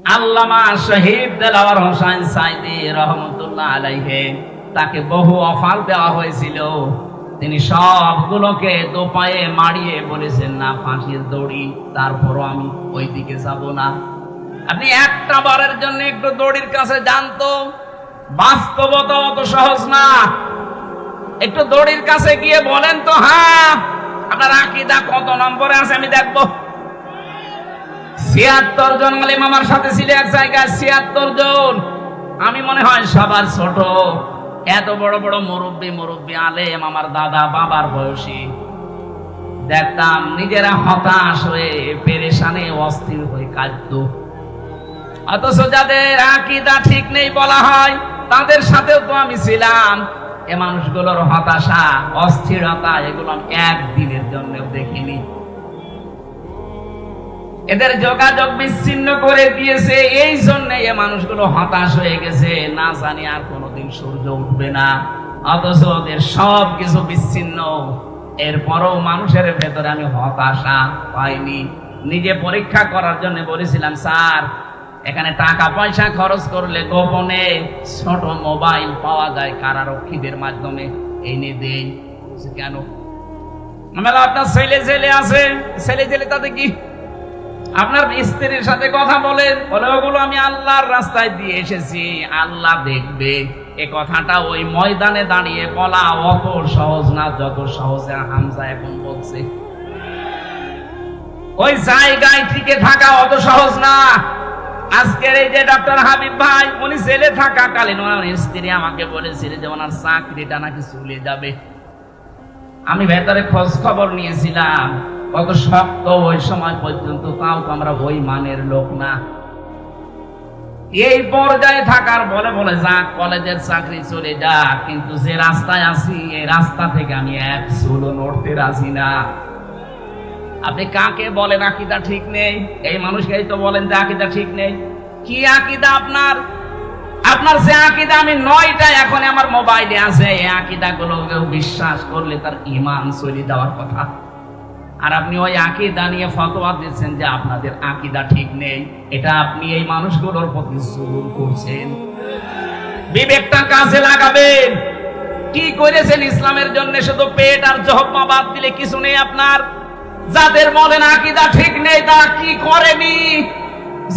আল্লামা শহীদ দেলাওয়ার হোসেন সাইদি রহমতুল্লাহ আলাইহি, তাকে বহু অফার দেওয়া হয়েছিল, তিনি সবগুলোকে দোপায়ে মারিয়ে বলেছেন না ফাঁসির দড়ি, তারপরও আমি ওই দিকে যাব না। আপনি একটা বারের জন্য একটু দড়ির কাছে জানতো, বাস্তবতা অত সহজ না। একটু দড়ির কাছে গিয়ে বলেন তো, হ্যাঁ আপনার আকীদা কত নম্বরে আছে আমি দেখবো। ৭৬ জন আলেম আমার সাথে ছিল এক জায়গায়, ৭৬ জন। আমি মনে হয় সবার ছোট। এত বড় বড় মুরব্বী আলেম আমার দাদা বাবার বয়সী। দেখতাম নিজেরা হতাশ হয়ে পেরেশানে অস্থির হয়ে কাঁদতো, অথচ যাদের আকীদা ঠিক নেই বলা হয় তাদের সাথেও তো আমি ছিলাম। এ মানুষগুলোর হতাশা অস্থিরতা এগুলো আমি একদিনের জন্যও দেখিনি। এদের যোগাযোগ বিচ্ছিন্ন করে দিয়েছে, এই জন্য এ মানুষগুলো হতাশ হয়ে গেছে, না জানি আর কোনোদিন সূর্য উঠবে না। অথচ ওদের সব কিছু বিচ্ছিন্ন, এরপরও মানুষের ভেতরে আমি হতাশা পাইনি। নিজে পরীক্ষা করার জন্য বলেছিলাম, স্যার এখানে টাকা পয়সা খরচ করলে গোপনে ছোট মোবাইল পাওয়া যায় কারারক্ষীদের মাধ্যমে, এনে দেই। কেন? আপনার ছেলে আছে, ছেলে তাতে কি? আপনার স্ত্রীর সাথে কথা বলেন, বলে ওগুলো আমি আল্লাহর রাস্তায় দিয়ে এসেছি, আল্লাহ দেখবে। এ কথাটা ওই ময়দানে দাঁড়িয়ে বলা অত সহজ না যত সহজে হামজা এখন বলছে। ওই জায়গায় টিকে থাকা অত সহজ না। আজকের এই যে ডক্টর হাবিব ভাই, উনি জেলে থাকাকালীন ওনার স্ত্রী আমাকে বলেছিল যে ওনার চাকরিটা নাকি চলে যাবে। আমি ভেতরে খোঁজ খবর নিয়েছিলাম, কত শক্ত ওই সময় পর্যন্ত, তাও তো আমরা ওই মানের লোক না। এই পর্যায়ে থাকার বলে যাক কলেজের চাকরি চলে যাক, কিন্তু যে রাস্তায় আছি এই রাস্তা থেকে আমি এক চুলও নড়তে রাজি না। আপনি কাকে বলেন আকীদা ঠিক নেই? এই মানুষকেই তো বলেন যে আকীদা ঠিক নেই। কি আকীদা আপনার? আপনার যে আকীদা আমি ৯টা এখন আমার মোবাইলে আছে, এই আকীদা গুলো বিশ্বাস করলে তার ঈমান চলে যাওয়ার কথা। আর আপনি ওই আকীদা নিয়ে ফতোয়া দিচ্ছেন যে আপনাদের আকীদা ঠিক নেই। এটা আপনি এই মানুষগুলোর প্রতি জুলুম করছেন। বিবেকটা কাজে লাগাবেন। কি করেছেন ইসলামের জন্য? শুধু পেট আর জহম্মা বাদ দিলে কিছু নেই আপনার। যাদের বলেন আকীদা ঠিক নেই, তারা কি করেনি?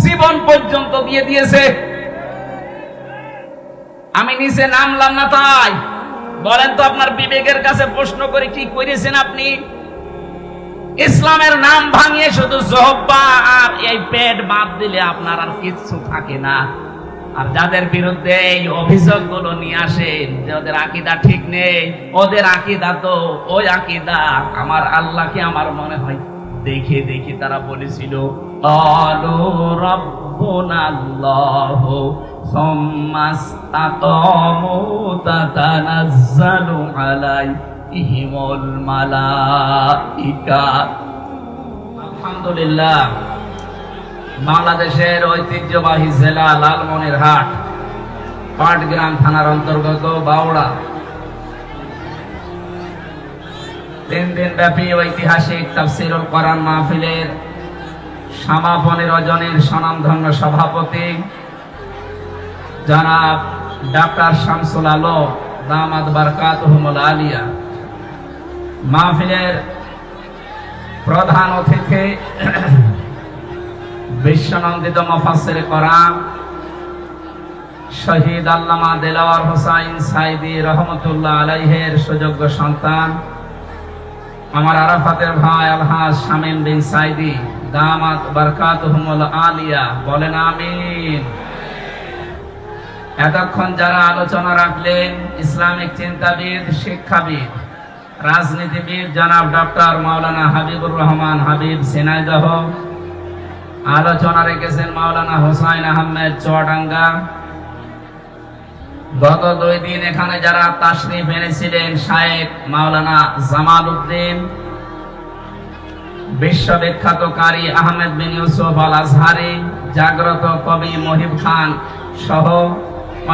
জীবন পর্যন্ত দিয়ে দিয়েছে। আমি নিচে নামলাম না তাই বলেন তো, আপনার বিবেকের কাছে প্রশ্ন করে কি করেছেন আপনি? ইসলামের নাম ভাঙিয়ে শুধু জহব্বা আর এই পেট বাদ দিলে আপনার আর কিচ্ছু থাকে না। আর যাদের বিরুদ্ধে এই অভিযোগগুলো নিয়ে আসেন যে ওদের আকীদা ঠিক নেই, ওদের আকীদা তো ওই আকীদা আমার আল্লাহকে আমার মনে হয় দেখে দেখে তারা বলেছিল ক্বালু রাব্বুনাল্লাহু সুম্মা ইসতাকামু তাতানাজ্জালু আলাইহিমুল মালাইকা। আলহামদুলিল্লাহ, বাংলাদেশের ঐতিহ্যবাহী জেলা লালমনিরহাট, পাটগ্রাম থানার অন্তর্গত বাউড়া 3 দিন ব্যাপী ঐতিহাসিক তাফসীরুল কোরআন মাহফিলের সমাপনী রজনীর স্বনামধন্য সভাপতি জনাব ডক্টর শামসুল আলম দামাত বারকাতুহুমুল আলিয়া, মাহফিলের প্রধান অতিথি বিশ্বনন্দিত মুফাসসির কোরআন শহীদ আল্লামা দেলাওয়ার হোসেন সাইদি রহমতুল্লাহ আলাইহির সুযোগ্য সন্তান আমার আরাফাতের ভাই আলহাজ শামীম বিন সাইদি দামাত বারকাতুহুমুল আলিয়া, বলেন আমিন। এতক্ষণ যারা আলোচনা রাখলেন, ইসলামিক চিন্তাবিদ, শিক্ষাবিদ, রাজনীতিবিদ জনাব ডক্টর মাওলানা হাবিবুর রহমান হাবিব ঝিনাইদহ, আলোচনা রেখেছেন মাওলানা হোসাইন আহমেদ চুয়াডাঙ্গা। গত 2 দিন এখানে যারা তাশরীফ এনেছিলেন, শায়েখ মাওলানা জামাল উদ্দিন, বিশ্ববিখ্যাত কারি আহমেদ বিন ইউসুফ আল আজহারি, জাগ্রত কবি মহিব খান সহ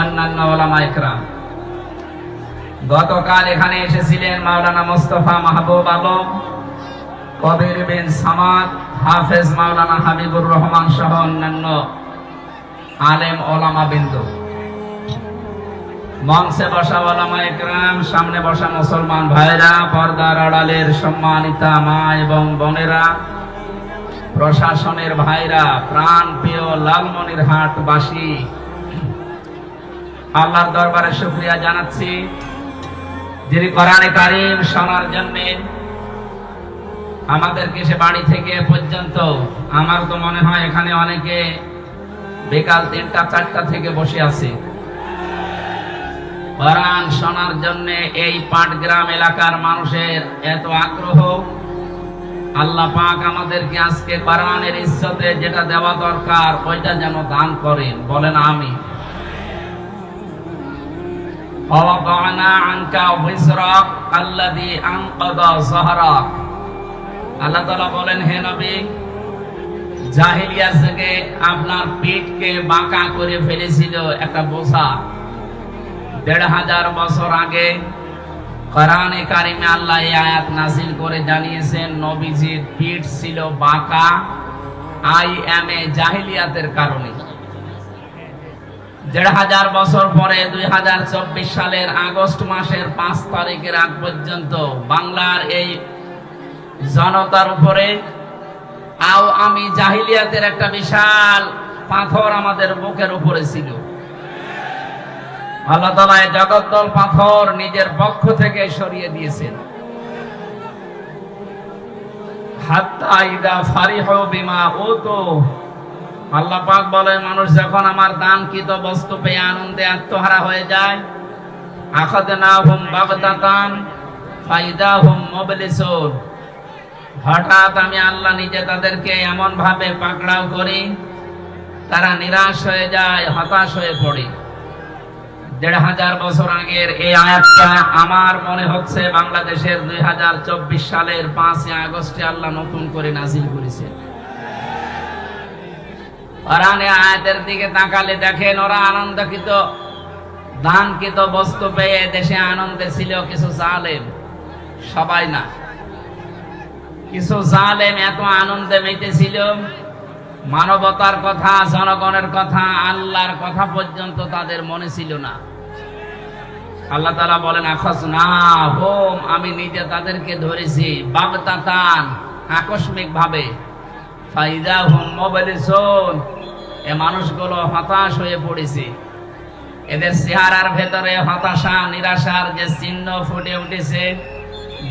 অন্যান্য ওলামা ইকরাম। গতকাল এখানে এসেছিলেন মাওলানা মোস্তফা মাহবুব আলম, কবির বিন সামাদ, হাফেজ মাওলানা হাবিবুর রহমান সহ অন্যান্য আলেম ওলামা বিন্দু, মঞ্চে বসা ওলামা একরাম, সামনে বসা মুসলমান ভাইরা, পর্দার আড়ালের সম্মানিতা মা এবং বোনেরা, প্রশাসনের ভাইরা, প্রাণ প্রিয় লালমনিরহাটবাসী, আল্লাহর দরবারে শুকরিয়া জানাচ্ছি যিনি কোরআনে কারীম শোনার জন্য আমাদেরকে সে বাড়ি থেকে পর্যন্ত, আমার তো মনে হয় এখানে অনেকে বিকাল 3টা 4টা থেকে বসে আছে কোরআন শোনার জন্য। এই পাটগ্রাম এলাকার মানুষের এত আগ্রহ, আল্লাহ পাক আমাদেরকে আজকে কোরআনের ইজ্জতে যেটা দেওয়া দরকার ওইটা যেন দান করেন, বলেন আমিন। ওয়াদানা আনকা বিসরাক আল্লাযী আনকাযা যাহরাক। আল্লাহ তাআলা বলেন, হে নবী, জাহেলিয়াত থেকে আপনার পিঠকে বাঁকা করে ফেলেছিল একটা বোঝা। 1500 বছর আগে কোরআনে কারিমে আল্লাহ এই আয়াত নাযিল করে জানিয়েছেন নবীজির পিঠ ছিল বাঁকা আইএমএ জাহেলিয়াতের কারণে। 1500 বছর পরে 2024 সালের আগস্ট মাসের 5 তারিখের আগ পর্যন্ত বাংলার এই জনতার উপরে আমি জাহিলিয়াতের একটা বিশাল পাথর আমাদের বুকের উপরে ছিল। আল্লাহ তাআলা এই জগদ্দল পাথর নিজের পক্ষ থেকে সরিয়ে দিয়েছেন। হাত্তা ইদা ফারিহু বিমা উতু, আল্লাহ পাক বলেন, মানুষ যখন আমার দানকৃত বস্তু পেয়ে আনন্দে আত্মহারা হয়ে যায়, আখাযনাহুম বাগতাতান ফাইদাহুম মুবলিসুন, হঠাৎ আমি আল্লাহ নিজে তাদেরকে এমন ভাবে পাকড়াও করি তারা নিরাশ হয়ে যায়, হতাশ হয়ে পড়ে। 1500 বছর আগের এই আয়াতটা আমার মনে হচ্ছে বাংলাদেশের 2024 সালের 5 আগস্টে আল্লাহ নতুন করে নাযিল করেছেন। কোরআনে আয়াতের দিকে তাকালে দেখেন ওরা আনন্দকৃত দানকৃত বস্তু পেয়ে দেশে আনন্দে ছিল কিছু জালেম, সবাই না, কিছু জালেম এত আনন্দে মেতেছিল মানবতার কথা, জনগণের কথা, আল্লাহর কথা পর্যন্ত তাদের মনে ছিল না। আল্লাহ তাআলা বলেন, আখাযনাহুম, আমি নিজে তাদেরকে ধরেছি, বাগতাতান, আকস্মিক ভাবে, ফাইদাহুম মুবলিসুন, এই মানুষগুলো হতাশ হয়ে পড়েছে। এদের চেহারার ভেতরে হতাশা নিরাশার যে চিহ্ন ফুটে উঠেছে,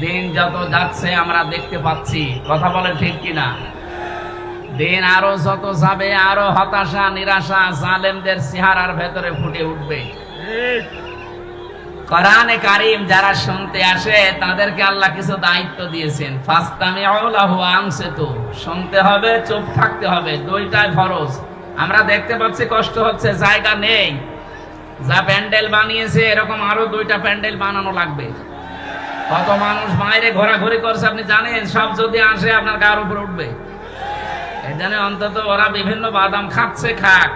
দিন যত যাচ্ছে আমরা দেখতে পাচ্ছি। কথা বলে ঠিক কিনা? দিন আরো যত যাবে আরো হতাশা নিরাশা জালেমদের চেহারার ভেতরে ফুটে উঠবে। কোরআনে কারীম যারা শুনতে আসে তাদেরকে আল্লাহ কিছু দায়িত্ব দিয়েছেন। ফাসতামিউ লাহু ওয়া আনসিতু, শুনতে হবে, চুপ থাকতে হবে, দুইটাই ফরজ। আমরা দেখতে পাচ্ছি কষ্ট হচ্ছে, জায়গা নেই। যা প্যান্ডেল বানিয়েছে এরকম আরো 2টা প্যান্ডেল বানানো লাগবে। কত মানুষ বাইরে ঘোরাঘুরি করছে আপনি জানেন? সব যদি আসে আপনার গায়ের উপর উঠবে। এই জন্য অন্তত ওরা বিভিন্ন বাদাম খাচ্ছে, খাক,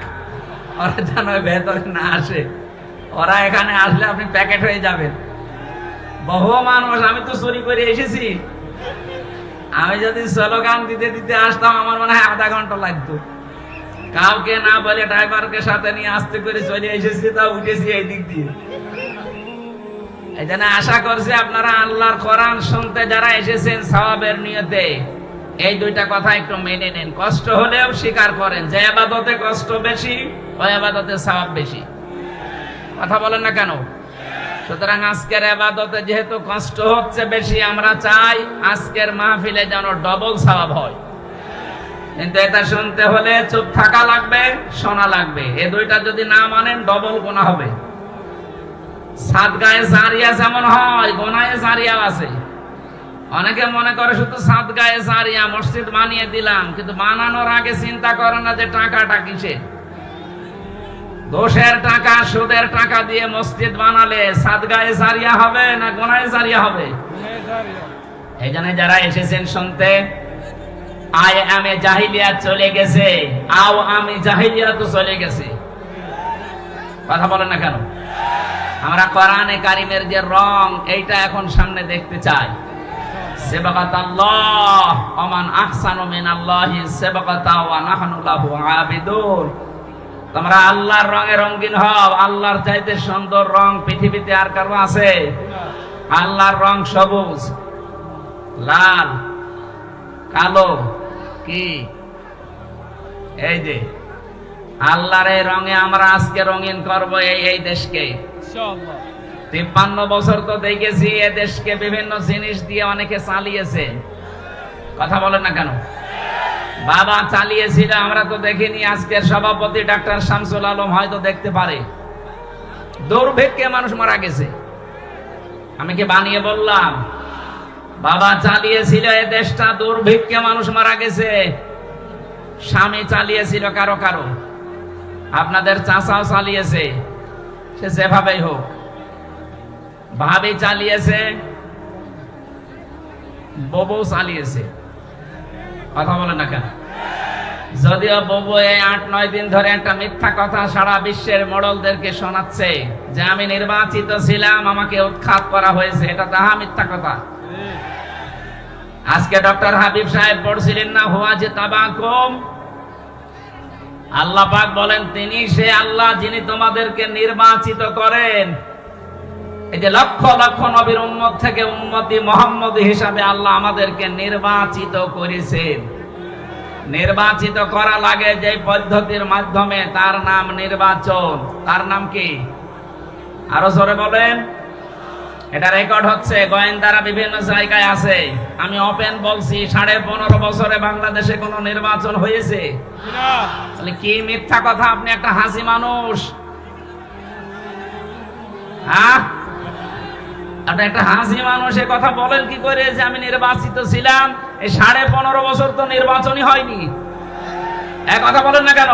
ওরা যেন ভেতরে না আসে। ওরা এখানে আসলে আপনি প্যাকেট হয়ে যাবেন। বহু মানুষ, আমি তো চুরি করে এসেছি, আমি যদি স্লোগান দিতে দিতে আসতাম আমার মনে হয় আধা ঘন্টা লাগতো। কাউকে না বলে ড্রাইভারকে সাথে নিয়ে আস্তে করে চলে এসেছি, তা উঠেছি এই দিক দিয়ে। এই জন্য আশা করছি আপনারা আল্লাহর কোরআন শুনতে যারা এসেছেন সওয়াবের নিয়তে এই 2টা কথা একটু মেনে নেন। কষ্ট হলেও স্বীকার করেন যে ইবাদতে কষ্ট বেশি, ওই ইবাদতে সওয়াব বেশি। কথা বলেন না কেন? সুতরাং আজকের ইবাদতে যেহেতু কষ্ট হচ্ছে বেশি, আমরা চাই আজকের মাহফিলে যেন ডবল সওয়াব হয়। কিন্তু এটা শুনতে হলে চুপ থাকা লাগবে, শোনা লাগবে। এই 2টা যদি না মানেন ডবল গুনাহ হবে। সাদগায়ে জারিয়া যেমন হয়, গুনাহে জারিয়াও আছে। অনেকে মনে করে শুধু সাদগায়ে জারিয়া, মসজিদ বানিয়ে দিলাম, কিন্তু বানানোর আগে চিন্তা করে না যে টাকাটা কিসে। দোষের টাকা, সুদের টাকা দিয়ে মসজিদ বানালে সাদগায়ে জারিয়া হবে না গুনাহে জারিয়া হবে? এই জন্য যারা এসেছেন শুনতে, আইএমএ জাহিলিয়াত চলে গেছে, আমি জাহিলিয়াত চলে গেছে। কথা বলেন না কেন? আমরা কোরআনে কারীমের যে রং, এইটা এখন সামনে দেখতে চাই। সিবগাতাল্লাহ ওয়া মান আহসানু মিনাল্লাহি সিবগাতা ওয়া নাহনু লাহু আবিদুন। তোমরা আল্লাহর রঙে রঙিন হও। আল্লাহর চাইতে সুন্দর রং পৃথিবীতে আর কারো আছে? আল্লাহর রং সবুজ, লাল, কালো, কি এই যে আল্লাহর এই রঙে আমরা আজকে রঙিন করব এই দেশকে। 53 বছর তো দেখেছি এ দেশকে বিভিন্ন জিনিস দিয়ে অনেকে চালিয়েছে। কথা বলেন না কেন? বাবা চালিয়েছিল, আমরা তো দেখিনি। আজকের সভাপতি ডাক্তার শামসুল আলম হয়তো দেখতে পারে। দুর্ভিক্ষে মানুষ মারা গেছে। আমি কি বানিয়ে বললাম? বাবা চালিয়েছিল এ দেশটা, দুর্ভিক্ষে মানুষ মারা গেছে। স্বামী চালিয়েছিল কারো কারো, আপনাদের চাচাও চালিয়েছে, সে যেভাবেই হোক। ভাবি চালিয়েছে, ববু চালিয়েছে। কথা বলে না কেন? যদিও ববু এই 8-9 দিন ধরে একটা মিথ্যা কথা সারা বিশ্বের মডলদেরকে শোনাচ্ছে যে আমি নির্বাচিত ছিলাম, আমাকে উৎখাত করা হয়েছে। এটা তাহা মিথ্যা কথা। আজকে ডক্টর হাবিব সাহেব পড়ছিলেন না, হুয়া যে তাবাকুম, আল্লাহ পাক বলেন তিনি সে আল্লাহ যিনি তোমাদেরকে নির্বাচিত করেন। এই যে লক্ষ লক্ষ নবীর উম্মত থেকে উম্মতি মুহাম্মদ হিসাবে আল্লাহ আমাদেরকে নির্বাচিত করেছেন। নির্বাচিত করা লাগে যে পদ্ধতির মাধ্যমে, তার নাম নির্বাচন। তার নাম কি? আরো জোরে বলেন। এটা রেকর্ড হচ্ছে, গোয়েন্দারা বিভিন্ন জায়গায় আছে। আমি ওপেন বলছি, 15.5 বছরে বাংলাদেশে কোনো নির্বাচন হয়েছে? কি মিথ্যা কথা! আপনি একটা হাসি মানুষ, আপনি একটা হাসি মানুষ, এ কথা বলেন কি করে যে আমি নির্বাচিত ছিলাম? এই 15.5 বছর তো নির্বাচনই হয়নি। এক কথা বলেন না কেন?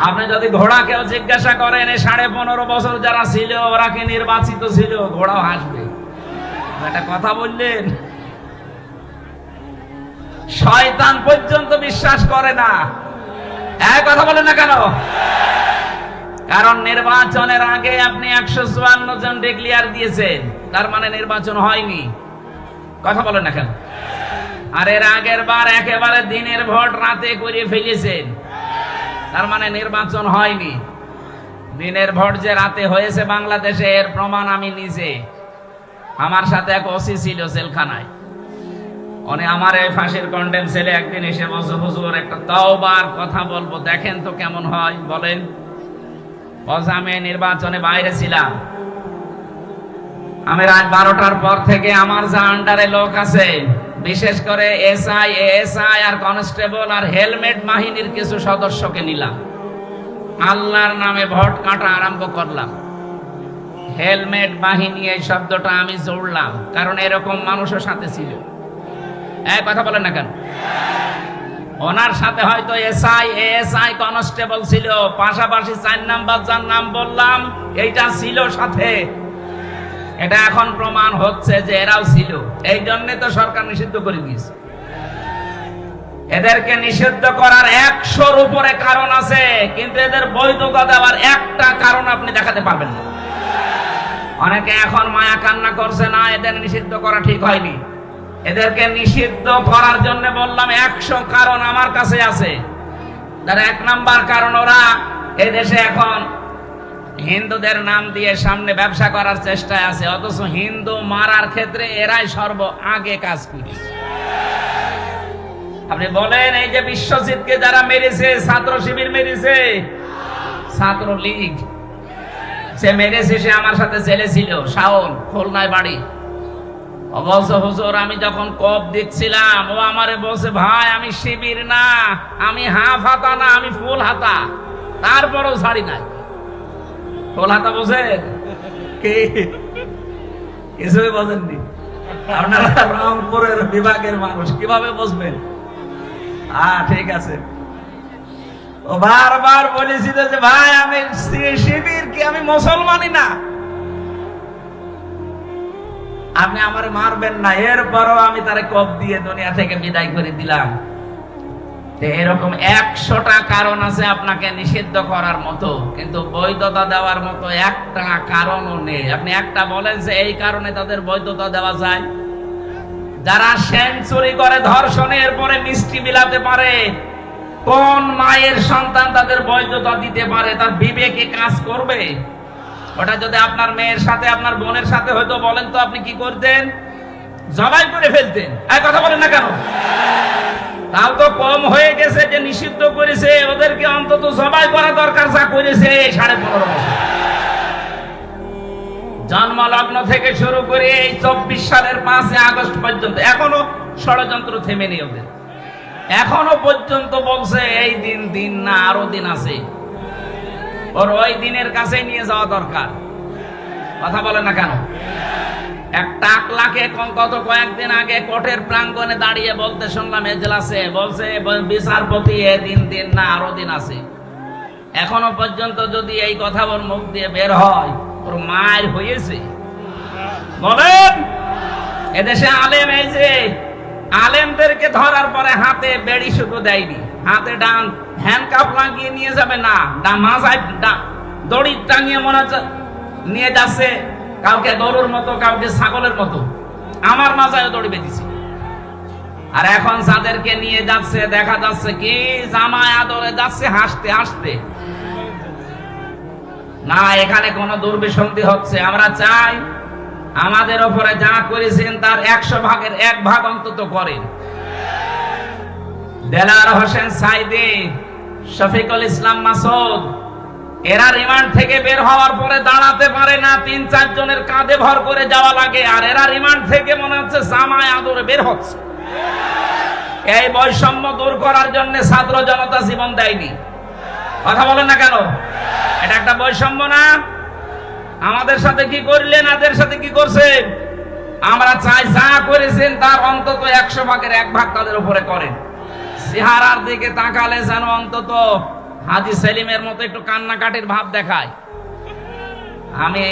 আপনি যদি ঘোড়াকেও জিজ্ঞাসা করেন এই 15.5 বছর যারা ছিল ওরা কি নির্বাচিত ছিল, ঘোড়াও হাসবে। একটা কথা বললেন, শয়তান পর্যন্ত বিশ্বাস করে না। এক কথা বলেন না কেন? কারণ নির্বাচনের আগে আপনি 154 জন ডিক্লেয়ার দিয়েছেন, তার মানে নির্বাচন হয়নি। কথা বলেন না কেন? আর এর আগের বার একেবারে দিনের ভোট রাতে করে ফেলেছেন, তার মানে নির্বাচন হয়নি। দিনের ভোট যে রাতে হয়েছে বাংলাদেশে, এর প্রমাণ আমি নিজে। আমার সাথে এক ওসি ছিল জেলখানায়, উনি আমার এই ফাঁসির কন্ডেম ছেলে একদিন এসে বলছে, হুজুর একটা তওবার কথা বলবো, দেখেন তো কেমন হয়। বলেন। বলছে আমি নির্বাচনে বাইরে ছিলাম, আমি রাত 12টার পর থেকে আমার যা আন্ডারে লোক আছে, বিশেষ করে এসআই, এএসআই আর কনস্টেবল আর হেলমেট বাহিনীর কিছু সদস্যকে নিলাম, আল্লাহর নামে ভোট কাটা আরম্ভ করলাম। হেলমেট বাহিনী এই শব্দটা আমি জোড়লাম, কারণ এরকম মানুষের সাথে ছিল। এক কথা বলেন না কেন? ওনার সাথে হয়তো এসআই, এএসআই, কনস্টেবল ছিল, পাশাপাশি 4 নাম্বার যার নাম বললাম এইটা ছিল সাথে। এটা এখন প্রমাণ হচ্ছে যে এরাও ছিল। এই জন্য তো সরকার নিষিদ্ধ করে দিয়েছে। এদেরকে নিষিদ্ধ করার 100-র উপরে কারণ আছে, কিন্তু এদের বৈধতা দেওয়ার একটা কারণ আপনি দেখাতে পারবেন না। অনেকে এখন মায়া কান্না করছে, না এদের নিষিদ্ধ করা ঠিক হয়নি। এদেরকে নিষিদ্ধ করার জন্য বললাম 100 কারণ আমার কাছে আছে। তার 1 নাম্বার কারণ, ওরা এদেশে এখন হিন্দুদের নাম দিয়ে সামনে ব্যবসা করার চেষ্টায় আছে, অথচ হিন্দু মারার ক্ষেত্রে এরাই সর্ব আগে কাজ করে। আপনি বলেন, এই যে বিশ্বজিৎকে যারা মেরেছে, ছাত্র শিবির মেরেছে, ছাত্র লীগ, সে মেরেছে, সে আমার সাথে জেলে ছিল, শাওন, খুলনায় বাড়ি। বলছে হুজুর আমি যখন কপ দিচ্ছিলাম, ও আমারে বলছে ভাই আমি শিবির না, আমি হাফ হাতা না, আমি ফুল হাতা। তারপরেও ছাড়ি নাই। ফুল হাতা বোঝেন? কিছুই বোঝেননি আপনারা, রংপুরের বিভাগের মানুষ, কিভাবে বুঝবেন? ঠিক আছে। ও বারবার বলেছিল যে ভাই আমি শিবির কি, আমি মুসলমানই না, আপনি আমারে মারবেন না। এরপরও আমি তারে কপ দিয়ে দুনিয়া থেকে বিদায় করে দিলাম। এরকম 100টা কারণ আছে আপনাকে নিষিদ্ধ করার মতো, কিন্তু বৈধতা দেওয়ার মতো একটা কারণও নেই। আপনি একটা বলেন যে এই কারণে তাদের বৈধতা দেওয়া যায়। যারা সেঞ্চুরি করে ধর্ষণের পরে মিষ্টি বিলাতে পারে, কোন মায়ের সন্তান তাদের বৈধতা দিতে পারে? তার বিবেকে কাজ করবে? ওটা যদি আপনার মেয়ের সাথে আপনার বোনের সাথে হয়তো বলেন তো আপনি কি করতেন? জবাই করে ফেলতেন। এই কথা বলেন না কেন? তাও তো কম হয়ে গেছে যে নিষিদ্ধ করেছে, ওদেরকে অন্তত জবাই করা দরকার যা করেছে 15.5 বছর। জন্মলগ্ন থেকে শুরু করে এই 24 সালের 5 আগস্ট পর্যন্ত এখনো ষড়যন্ত্র থেমেনি ওদের। এখনো পর্যন্ত বলছে এই দিন দিন না, আরো দিন আছে। ওর ওই দিনের কাছে নিয়ে যাওয়া দরকার। কথা বলে না কেন? এক টাকলাকে কয়েকদিন আগে কোর্টের প্রাঙ্গণে দাঁড়িয়ে বলতে শুনলাম এজলাসে, বলছে বিচারপতি দিন দিন না, আরো দিন আছে। এখনো পর্যন্ত যদি এই কথা ওর মুখ দিয়ে বের হয়, ওর মায়ের হয়েছে। বলেন এদেশে আলেম, এই যে আলেমদেরকে ধরার পরে হাতে বেড়ি শুধু দেয়নি, হাতে ডান হ্যান্ডকাপ লাগিয়ে নিয়ে যাবে না, মাথায় দড়ি টাঙিয়ে মনে হচ্ছে নিয়ে যাচ্ছে, কাউকে গরুর মতো, কাউকে ছাগলের মতো। আমার মাথায় দড়ি বেঁধেছি। আর এখন যাদেরকে নিয়ে যাচ্ছে দেখা যাচ্ছে কি জামায় আদরে যাচ্ছে হাসতে হাসতে। না, এখানে কোন দুর্বিসন্ধি হচ্ছে। আমরা চাই আমাদের উপরে যা করেছেন তার 100 ভাগের 1 ভাগ অন্তত করেন। দেলার হোসেন সাইদি, শফিকুল ইসলাম মাসুদ, এরা রিমান্ড থেকে বের হওয়ার পরে দাঁড়াতে পারে না, 3-4 জনের কাঁধে ভর করে যাওয়া লাগে। আর এরা রিমান্ড থেকে মনে হচ্ছে জামায় আদরে বের হচ্ছে। এই বৈষম্য দূর করার জন্য ছাত্র জনতা জীবন দেয়নি। কথা বলেন না কেন? এটা একটা বৈষম্য না? আমাদের সাথে কি করলেন, এদের সাথে কি করছেন? আমরা চাই যা করেছেন তার অন্তত 100 ভাগের 1 ভাগ তাদের উপরে করেন। চেহারার দিকে তাকালে যেন অন্তত হাজী সেলিমের মতো একটু কান্নাকাটির ভাব দেখায়। আমি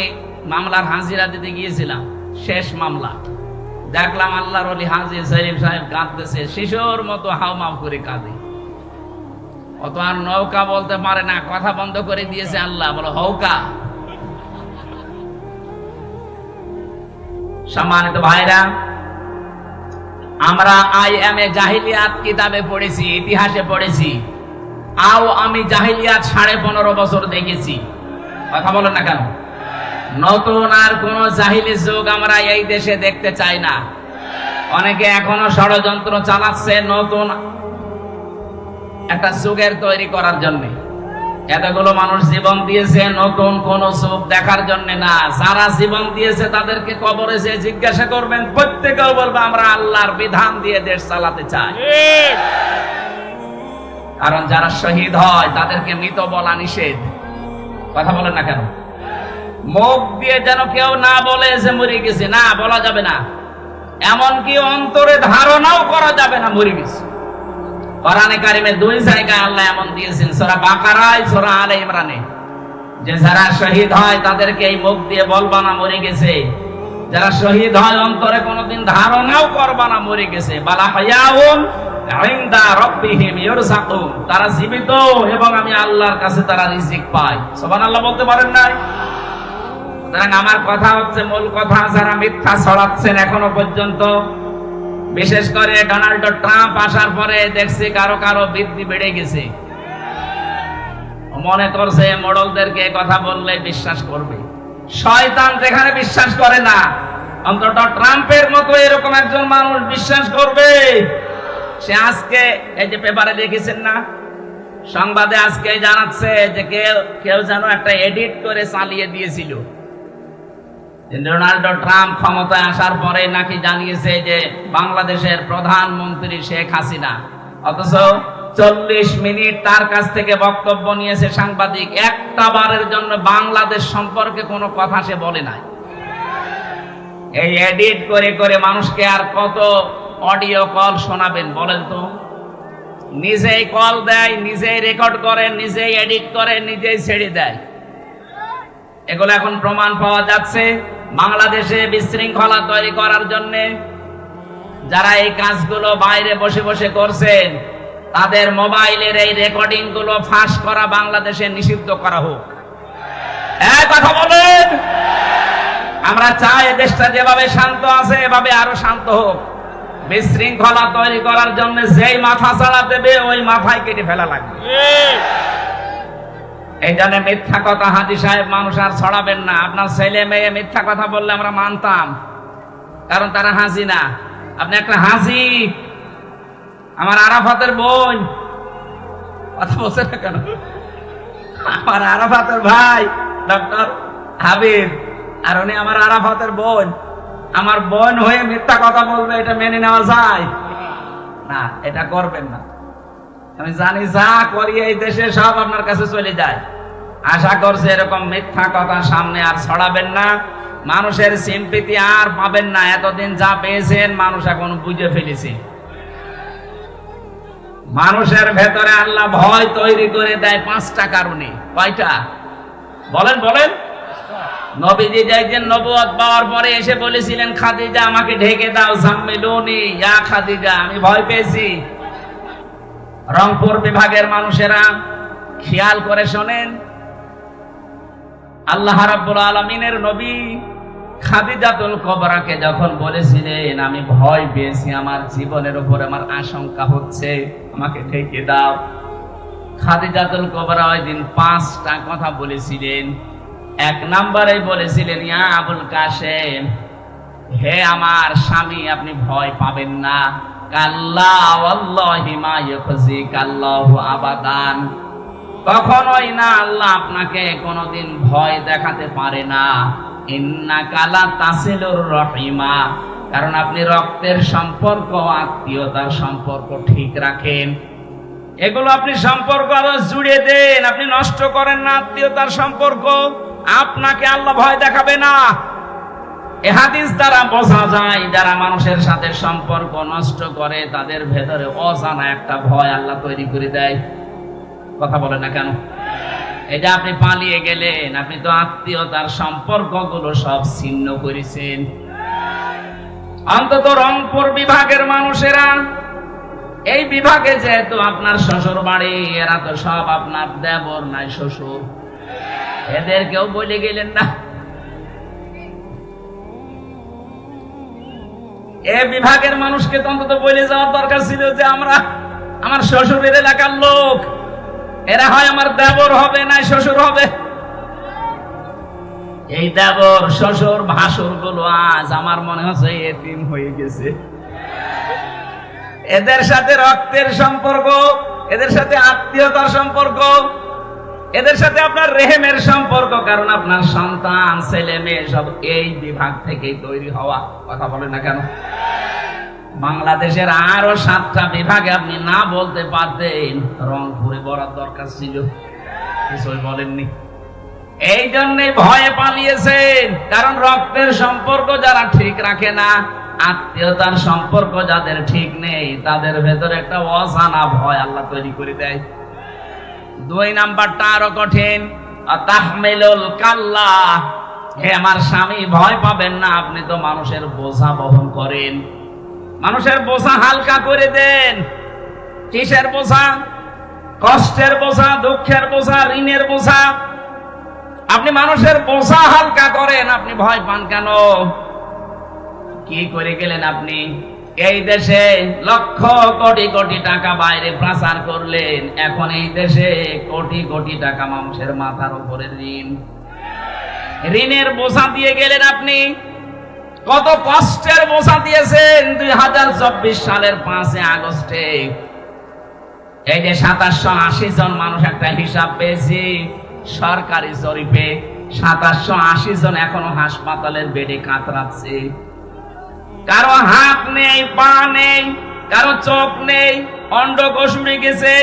মামলার হাজিরা দিতে গিয়েছিলাম, শেষ মামলা, দেখলাম আল্লাহর ওলি হাজী সেলিম সাহেব কাঁদতেছে, শিশুর মতো হাউমাউ করে কাঁদে। অত আর নৌকা বলতে পারে না, কথা বন্ধ করে দিয়েছে আল্লাহ, বলো হৌকা। সম্মানিত ভাইরা, আমরা আইএমএ জাহিলিয়াত কিতাবে পড়েছি, ইতিহাসে পড়েছি, আমি জাহিলিয়াত 15.5 বছর দেখেছি। কথা বলেন না কেন? নতুন আর কোন জাহিলি যুগ আমরা এই দেশে দেখতে চাই না। অনেকে এখনো ষড়যন্ত্র চালাচ্ছে নতুন একটা যুগের তৈরি করার জন্য। এতগুলো মানুষ জীবন দিয়েছে নতুন কোন যুগ দেখার জন্য না। যারা জীবন দিয়েছে তাদেরকে কবরে যে জিজ্ঞাসা করবেন, প্রত্যেকেও বলবে আমরা আল্লাহর বিধান দিয়ে দেশ চালাতে চাই। কারণ যারা শহীদ হয় তাদেরকে মৃত বলা নিষেধ। কথা বলেন না কেন? মুখ দিয়ে যেন কেউ না বলে যে মরে গেছে, না বলা যাবে না। এমনকি অন্তরে ধারণাও করা যাবে না মরে গেছে। কোরআনে কারিমে 2 জায়গায় আল্লাহ এমন দিয়েছেন, সূরা বাকারায়, সূরা আলে ইমরানে, যে যারা শহীদ হয় তাদেরকে এই মুখ দিয়ে বলবা না মরে গেছে। যারা শহীদ হয় অন্তরে কোনোদিন ধারণাও করবা না মরে গেছে। বালা হায়াউন ইনদা রাব্বিহিম ইরযাকুন, তারা জীবিত এবং আমি আল্লাহর কাছে তারা রিজিক পায়। সুবহানাল্লাহ বলতে পারেন নাই? সুতরাং আমার কথা হচ্ছে, মূল কথা, যারা মিথ্যা ছড়াচ্ছেন এখনো পর্যন্ত, বিশেষ করে ডোনাল্ড ট্রাম্প আসার পরে দেখছি কারো কারো বৃদ্ধি বেড়ে গেছে। মনে করছে মডলদেরকে কথা বললে বিশ্বাস করবে। শয়তান যেখানে বিশ্বাস করে না, অন্তত ট্রাম্পের মতো এরকম একজন মানুষ বিশ্বাস করবে। সে আজকে এই যে পেপারে লিখেছেন না, সংবাদে আজকে জানাচ্ছে যে কেউ যেন একটা এডিট করে চালিয়ে দিয়েছিল। ডোনাল্ড ট্রাম্প ক্ষমতায় আসার পরে নাকি জানিয়েছে যে বাংলাদেশের প্রধানমন্ত্রী শেখ হাসিনা, অথচ 40 মিনিট তার কাছ থেকে বক্তব্য নিয়েছে সাংবাদিক, একটা বারের জন্য বাংলাদেশ সম্পর্কে কোনো কথা সে বলে নাই। এই এডিট করে করে মানুষকে আর কত অডিও কল শোনাবেন বলেন তো? নিজেই কল দেয়, নিজেই রেকর্ড করে, নিজেই এডিট করে, নিজেই ছেড়ে দেয়। এগুলো এখন প্রমাণ পাওয়া যাচ্ছে। বাংলাদেশে বিশৃঙ্খলা তৈরি করার জন্য যারা এই কাজগুলো বাইরে বসে বসে করছেন, তাদের মোবাইলের এই রেকর্ডিং গুলো ফাঁস করা বাংলাদেশে নিষিদ্ধ করা হোক। এক কথা বলেন, আমরা চাই দেশটা যেভাবে শান্ত আছে এভাবে আরো শান্ত হোক। বিশৃঙ্খলা তৈরি করার জন্য যেই মাথা ছাড়া দেবে ওই মাথায় কেটে ফেলা লাগবে। এই জন্য মিথ্যা কথা হাজী সাহেব মানুষ আর ছড়াবেন না। আপনার ছেলে মেয়ে মিথ্যা কথা বললে আমরা মানতাম, কারণ তারা হাজি না। আপনি একটা হাজি। আমার আরাফাতের বোন, কথা বলছে না কেন? আমার আরাফাতের ভাই ডক্টর হাবিব, আর উনি আমার আরাফাতের বোন। আমার বোন হয়ে মিথ্যা কথা বলবে, এটা মেনে নেওয়া যায় না? এটা করবেন না। আমি জানি যা করি এই দেশে সব আপনার কাছে চলে যায়। আশা করছি এরকম মিথ্যা কথা সামনে আর ছড়াবেন না। মানুষের সিম্পিতি আর পাবেন না। এতদিন যা পেয়েছেন মানুষ এখন বুঝে ফেলেছে। মানুষের ভেতরে আল্লাহ ভয় তৈরি করে দেয় 5টা কারণে। কয়টা বলেন বলেন? নবীজি একদিন নবুয়ত পাওয়ার পরে এসে বলেছিলেন, খাদিজা আমাকে ঢেকে দাও, জাম্মিলুনি ইয়া খাদিজা, আমি ভয় পেয়েছি। রংপুর বিভাগের মানুষেরা খেয়াল করে শোনেন, আল্লাহ রাব্বুল আলামিনের নবী খাদিজাতুল কুবরাকে যখন বলেছিলেন আমি ভয় পেয়েছি, আমার জীবনের উপর আমার আশঙ্কা হচ্ছে, আমাকে ঢেকে দাও, খাদিজাতুল কুবরা ওই দিন 5টা কথা বলেছিলেন। 1 নম্বরে বলেছিলেন, ইয়া আবুল কাসেম, হে আমার স্বামী, আপনি ভয় পাবেন না। কাল্লা ওয়াল্লাহি মা ইউখজিকাল্লাহু আবাদান, কখনোই না, আল্লাহ আপনাকে কোনোদিন ভয় দেখাতে পারে না। ইন্নাকা লা তাসিলুর রহিমা, কারণ আপনি রক্তের সম্পর্ক, আত্মীয়তার সম্পর্ক ঠিক রাখেন। এগুলো আপনি সম্পর্ক আরো জুড়ে দেন, আপনি নষ্ট করেন না আত্মীয়তার সম্পর্ক, আপনাকে আল্লাহ ভয় দেখাবে না। এ হাদিস দ্বারা বোঝা যায় যারা মানুষের সাথে সম্পর্ক নষ্ট করে তাদের ভেতরে অজানা একটা ভয় আল্লাহ তৈরি করে দেয়। কথা বলে না কেন? এই যে আপনি পালিয়ে গেলেন, আপনি তো আত্মীয়তার সম্পর্কগুলো সব ছিন্ন করেছেন। অন্তত রংপুর বিভাগের মানুষেরা, এই বিভাগে যেহেতু আপনার শ্বশুর বাড়ি, এরা তো সব আপনার দেবর নাই শ্বশুর, এদেরকেও বলে গেলেন না? এ বিভাগের মানুষকে তো অন্তত বলে যাওয়ার দরকার ছিল যে আমরা, আমার শ্বশুরের এলাকার লোক, এরা হয় আমার দেবর হবে না শ্বশুর হবে। এই দেবর শ্বশুর ভাসুর গুলো আজ আমার মনে হচ্ছে এতিম হয়ে গেছে। এদের সাথে রক্তের সম্পর্ক, এদের সাথে আত্মীয়তার সম্পর্ক, এদের সাথে আপনার রেহেমের সম্পর্ক, কারণ আপনার সন্তান ছেলে মেয়ে সব এই বিভাগ থেকেই তৈরি হওয়া। কথা বলেন না কেন? বাংলাদেশের আরো 7টা বিভাগে আপনি না বলতে পারতেন, রংপুরে বলার দরকার ছিল, কিছুই বলেননি। এই জন্যই ভয়ে পালিয়েছেন, কারণ রক্তের সম্পর্ক যারা ঠিক রাখে না, আত্মীয়তার সম্পর্ক যাদের ঠিক নেই, তাদের ভেতরে একটা অজানা ভয় আল্লাহ তৈরি করে দেয়। 2 নাম্বারটা আরো কঠিন, তাহমিলুল কাল্লা, হে আমার স্বামী ভয় পাবেন না, আপনি তো মানুষের বোঝা বহন করেন, মানুষের বোঝা হালকা করে দেন। কিসের বোঝা? কষ্টের বোঝা, দুঃখের বোঝা, ঋণের বোঝা। আপনি মানুষের বোঝা হালকা করেন, আপনি ভয় পান কেন? কি করে গেলেন আপনি? এই দেশে লক্ষ কোটি কোটি টাকা বাইরে পাচার করলেন, এখন এই দেশে কোটি কোটি টাকা মানুষের মাথার উপরে ঋণ, ঋণের বোঝা দিয়ে গেলেন আপনি। কত কষ্টের বোঝা দিয়েছেন। 2024 সালের 5 আগস্টে এই যে 2780 জন মানুষ, একটা হিসাব পেয়েছি সরকারি জরিপে, 2780 জন এখনো হাসপাতালের বেডে কাতরাচ্ছে। কারো হাত নেই, পা নেই, কারো চোখ নেই, অন্ডকোষ উড়ে গেছে।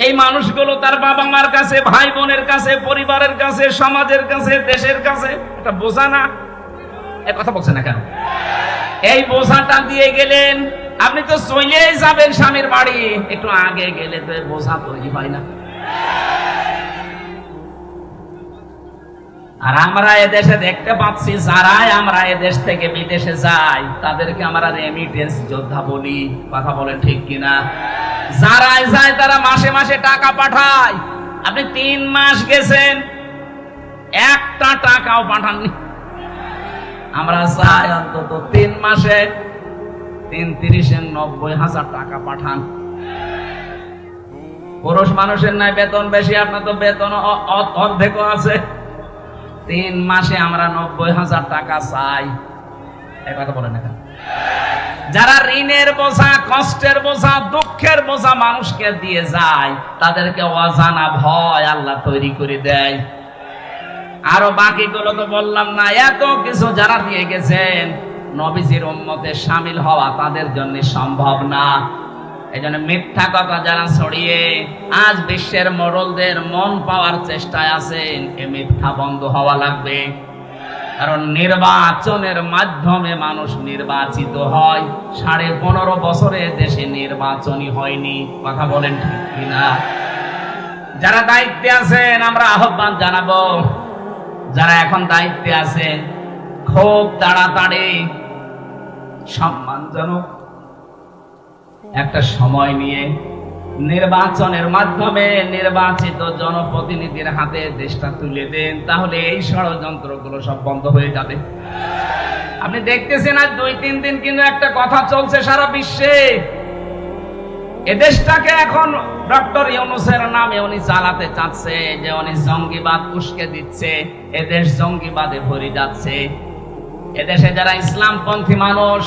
এই মানুষগুলো তার বাবা মার কাছে, ভাই বোনের কাছে, পরিবারের কাছে, সমাজের কাছে, দেশের কাছে একটা বোঝা না? এ কথা বলছে না কেন? এই বোঝাটা দিয়ে গেলেন, আপনি তো চলেই যাবেন স্বামীর বাড়ি, একটু আগে গেলে তো বোঝা তৈরি হয় না। আর আমরা এদেশে দেখতে পাচ্ছি, যারাই আমরা এদেশ থেকে বিদেশে যাই তাদেরকে আমরা রেমিটেন্স যোদ্ধা বলি। কথা বলেন ঠিক কিনা? যারাই যায় তারা মাসে মাসে টাকা পাঠায়। আপনি 3 মাস গেছেন, একটা টাকাও পাঠাননি। আমরা চাই অন্তত 3 মাসে 33 90,000 টাকা পাঠান। পুরুষ মানুষের নাই বেতন বেশি, আপনার তো বেতন অর্ধেকও আছে। 3 মাসে আমরা 90,000 টাকা চাই। এই কথা বলেন না। যারা ঋণের বোঝা, কষ্টের বোঝা, দুঃখের বোঝা মানুষকে দিয়ে যায়, তাদেরকে অজানা ভয় আল্লাহ তৈরি করে দেয়। আরো বাকিগুলো তো বললাম না, এত কিছু যারা দিয়ে গেছেন, নবীজির উম্মতে শামিল হওয়া তাদের জন্য সম্ভব না। এই জন্য মিথ্যা কথা যারা ছড়িয়ে আজ বিশ্বের মোড়লদের মন পাওয়ার চেষ্টায় আছেন, এ মিথ্যা বন্ধ হওয়া লাগবে। কারণ নির্বাচনের মাধ্যমে মানুষ নির্বাচিত হয়। 15.5 বছরে দেশে নির্বাচনই হয়নি। কথা বলেন ঠিক কিনা? যারা দায়িত্বে আছেন আমরা আহ্বান জানাবো, যারা এখন দায়িত্বে আছেন খুব তাড়াতাড়ি সম্মানজনক একটা সময় নিয়ে নির্বাচনের মাধ্যমে নির্বাচিত জনপ্রতিনিধির হাতে দেশটা তুলে দেন, তাহলে এই ষড়যন্ত্রগুলো সব বন্ধ হয়ে যাবে। আপনি দেখতেছেন আজ 2-3 দিন কিন্তু একটা কথা চলছে সারা বিশ্বে, এ দেশটাকে এখন ডক্টর ইউনূসের নামে উনি চালাতে চাচ্ছে, যে উনি জঙ্গিবাদ উস্কে দিচ্ছে, এদেশ জঙ্গিবাদে ভরে যাচ্ছে। এদেশে যারা ইসলামপন্থী মানুষ,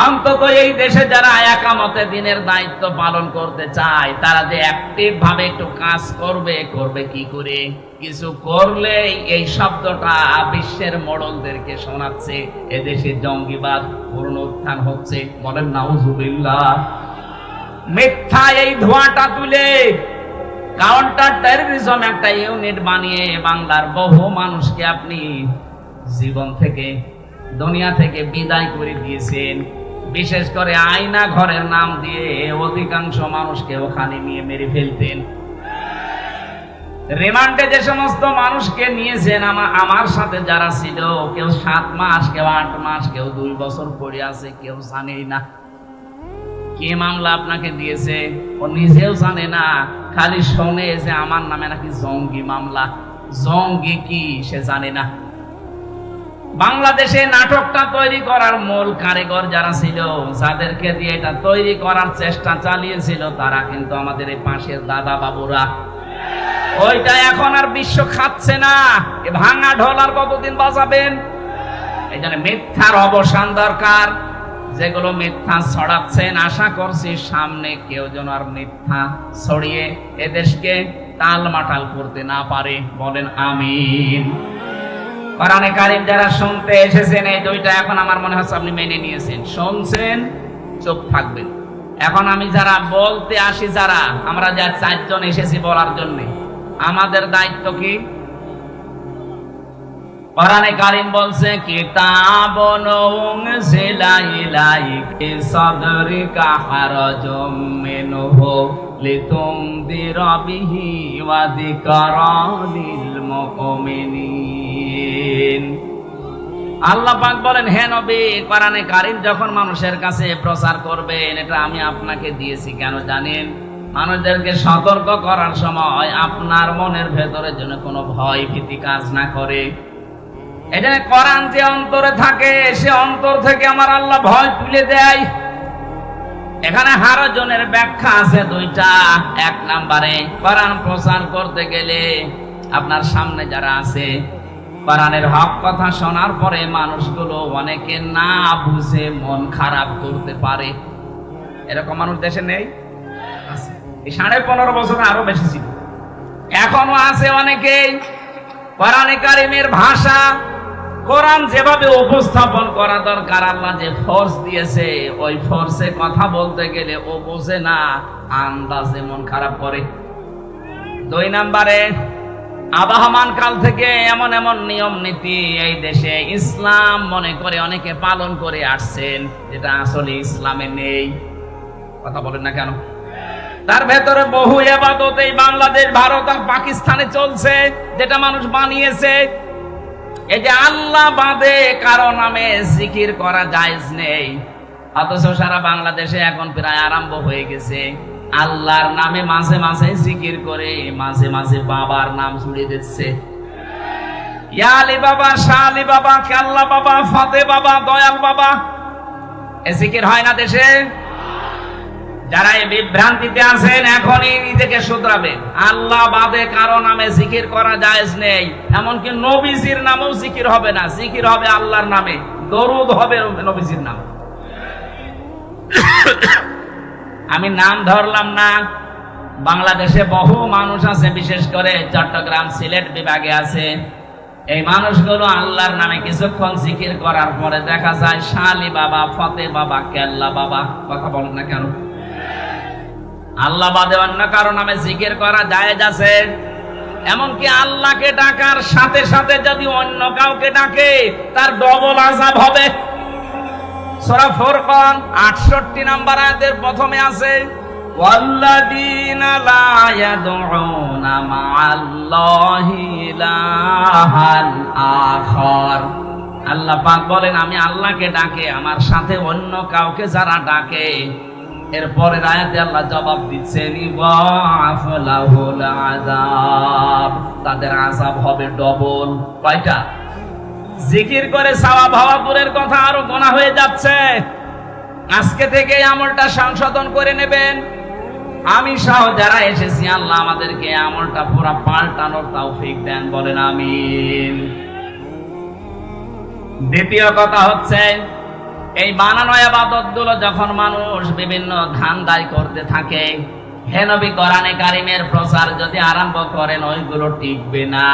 অন্তত এই দেশে যারা একামতে দিনের দায়িত্ব পালন করতে চায়, তারা যে অ্যাক্টিভ ভাবে একটু কাজ করবে কি করে? কিছু করলে এই শব্দটা বিশ্বের মোড়লদেরকে শোনাচ্ছে, এদেশে জঙ্গিবাদ পুনরুত্থান হচ্ছে। বলেন নাউজুবিল্লাহ। মিথ্যা এই ধোঁয়াটা তুলে কাউন্টার টেররিজম একটা ইউনিট বানিয়ে বাংলার বহু মানুষকে আপনি জীবন থেকে, দুনিয়া থেকে বিদায় করে দিয়েছেন। বিশেষ করে আয়না ঘরের নাম দিয়ে অধিকাংশ মানুষকে ওখানে নিয়ে মেরে ফেলতেন। রিমান্ডে যে সমস্ত মানুষকে নিয়েছেন, আমার সাথে যারা ছিল, কেউ 7 মাস, কেউ 8 মাস, কেউ 2 বছর পড়ে আছে, কেউ জানেই না কি মামলা আপনাকে দিয়েছে। ও নিজেও জানে না, খালি শোনে যে আমার নামে নাকি জঙ্গি মামলা। জঙ্গি কি সে জানে না। বাংলাদেশে নাটকটা তৈরি করার মূল কারিগর যারা ছিল, যাদেরকে দিয়ে এটা তৈরি করার চেষ্টা চালিয়েছিল, তারা কিন্তু আমাদের এই পাশের দাদা বাবুরা। ওইটা এখন আর বিশ্ব খাচ্ছে না। এ ভাঙা ঢোল আর কতদিন বাজাবেন? এই জন্য মিথ্যার অবসান দরকার। যেগুলো মিথ্যা ছড়াচ্ছেন, আশা করছি সামনে কেউ যেন আর মিথ্যা ছড়িয়ে এদেশকে টালমাটাল করতে না পারে। বলেন আমিন। কোরআনে কারীম যারা শুনতে এসেছেন, এই 2টা এখন আমার মনে হচ্ছে আপনি মেনে নিয়েছেন। শুনছেন, চুপ থাকবেন। এখন আমি যারা বলতে আসি, যারা আমরা যা 4 জন এসেছি বলার জন্য, আমাদের দায়িত্ব কি? কোরআনে কারীম বলছে, কিতাবুন উনজিলা ইলাইকা সাদরিকা হারাজুম মিনহু লিতুনদিরা বিহি ওয়া যিকরা লিল মুমিনিন। আল্লাহ পাক বলেন, হে নবী, কোরআনে কারীম যখন মানুষের কাছে প্রচার করবেন, এটা আমি আপনাকে দিয়েছি কেন জানেন? মানুষদেরকে সতর্ক করার সময় আপনার মনের ভেতরে যেন কোনো ভয় ভীতি কাজ না করে। এটা কোরআন যে অন্তরে থাকে, সে অন্তর থেকে আমার আল্লাহ ভয় তুলে দেয়। এখানে হারাজনের ব্যাখ্যা আছে 2টা। 1 নম্বরে, কোরআন প্রচার করতে গেলে আপনার সামনে যারা আছে, কোরআনের হক কথা শোনার পরে মানুষগুলো অনেকে না বুঝে মন খারাপ করতে পারে। এরকম মানুষ দেশে নেই? আছে। এই 15.5 বছরে আরো বেশি ছিল, এখনো আছে অনেকেই। কোরআনে কারীমের ভাষা, কোরআন যেভাবে উপস্থাপন করা দরকার, আল্লাহ যে ফোর্স দিয়েছে, ওই ফোর্সে কথা বলতে গেলে ও বোঝে না, আন্দাজে মন খারাপ করে। 2 নম্বরে, আবহমান কাল থেকে এমন এমন নিয়ম নীতি এই দেশে ইসলাম মনে করে অনেকে পালন করে আসছেন, যেটা আসলে ইসলামে নেই। কথা বলেন না কেন? তার ভেতরে বহু ইবাদত এই বাংলাদেশ, ভারত আর পাকিস্তানে চলছে, যেটা মানুষ বানিয়েছে। এই যে আল্লাহ বাদে কারো নামে জিকির করা জায়েজ নেই, অথচ সারা বাংলাদেশে এখন প্রায় আরম্ভ হয়ে গেছে। আল্লাহর নামে মাঝে মাঝে জিকির করে, মাঝে মাঝে বাবার নাম ছড়িয়ে দিচ্ছে। ইয়া আলী বাবা, শাহ আলী বাবা, কাল্লা বাবা, ফাতে বাবা, দয়াল বাবা, এ জিকির হয় না দেশে? যারা এই বিভ্রান্তিতে আছেন এখনই নিজেকে শুধরাবেন। আল্লাহ বাদে কারো নামে জিকির করা জায়েজ নেই, এমনকি নবীজির নামেও জিকির হবে না। জিকির হবে আল্লাহর নামে, দরুদ হবে নবীজির নামে। আমি নাম ধরলাম না, বাংলাদেশে বহু মানুষ আছে, বিশেষ করে চট্টগ্রাম সিলেট বিভাগে আছে। এই মানুষগুলো আল্লাহর নামে কিছুক্ষণ জিকির করার পরে দেখা যায় শালি বাবা, ফতে বাবা, কেল্লা বাবা। কথা বলেন না কেন? আল্লাহ বাদে অন্য কারো নামে জিকির করা জায়েজ আছে। এমনকি আল্লাহকে ডাকার সাথে সাথে যদি অন্য কাউকে ডাকে তার ডবল আযাব হবে। সূরা ফুরকান 68 নম্বর আয়াতের প্রথমে আছে, ওয়াল্লাযীনা লা ইয়াদউনা মা'আল্লাহি ইলাহান আখার। আল্লাহ পাক বলেন, আমি আল্লাহকে ডাকে, আমার সাথে অন্য কাউকে যারা ডাকে, এরপরে আয়াতে আল্লাহ জবাব দিচ্ছেন, ইযাফু লাহুল আযাব, তাদের আযাব হবে ডবল। কয়টা? জিকির করে সওয়াব হওয়া দূরের কথা, আরো গুনাহ হয়ে যাচ্ছে। আজকে থেকে এই আমলটা সংশোধন করে নেবেন। আমি সহ যারা এসেছি, আল্লাহ আমাদেরকে আমলটা পুরো পাল্টানোর তৌফিক দেন, বলেন আমিন। দ্বিতীয় কথা হচ্ছে, এই বানানো ইবাদতগুলো যখন মানুষ বিভিন্ন ধান্দায় করতে থাকে, হে নবী কোরআনে কারিমের প্রচার যদি আরম্ভ করেন, ওইগুলো টিকবে না।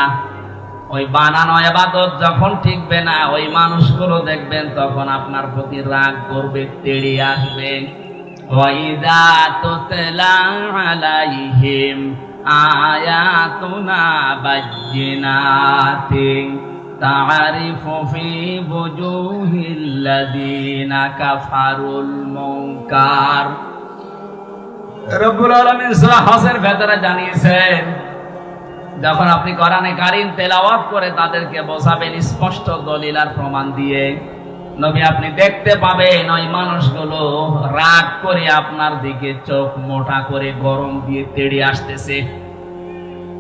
ওই বানানো ইবাদত যখন টিকবে না, ওই মানুষগুলো দেখবেন তখন আপনার প্রতি রাগ করবে, তেড়ে আসবে। ওয়াইদা তুতলা আলাইহিম আয়াতুনা বায়্যিনাতিন তা'রিফু ফি বুজুহিল্লাযীনা কাফারুল মুনকার। রব্বুল আলামিন সূরা হজের ভেতরে জানিয়েছেন, যখন আপনি কোরআনে কারীম তেলাওয়াত করে তাদেরকে বোঝাবেন স্পষ্ট দলিল আর প্রমাণ দিয়ে, নবী আপনি দেখতে পাবেন ওই মানুষগুলো রাগ করে আপনার দিকে চোখ মোটা করে গরম দিয়ে তেড়ে আসতেছে।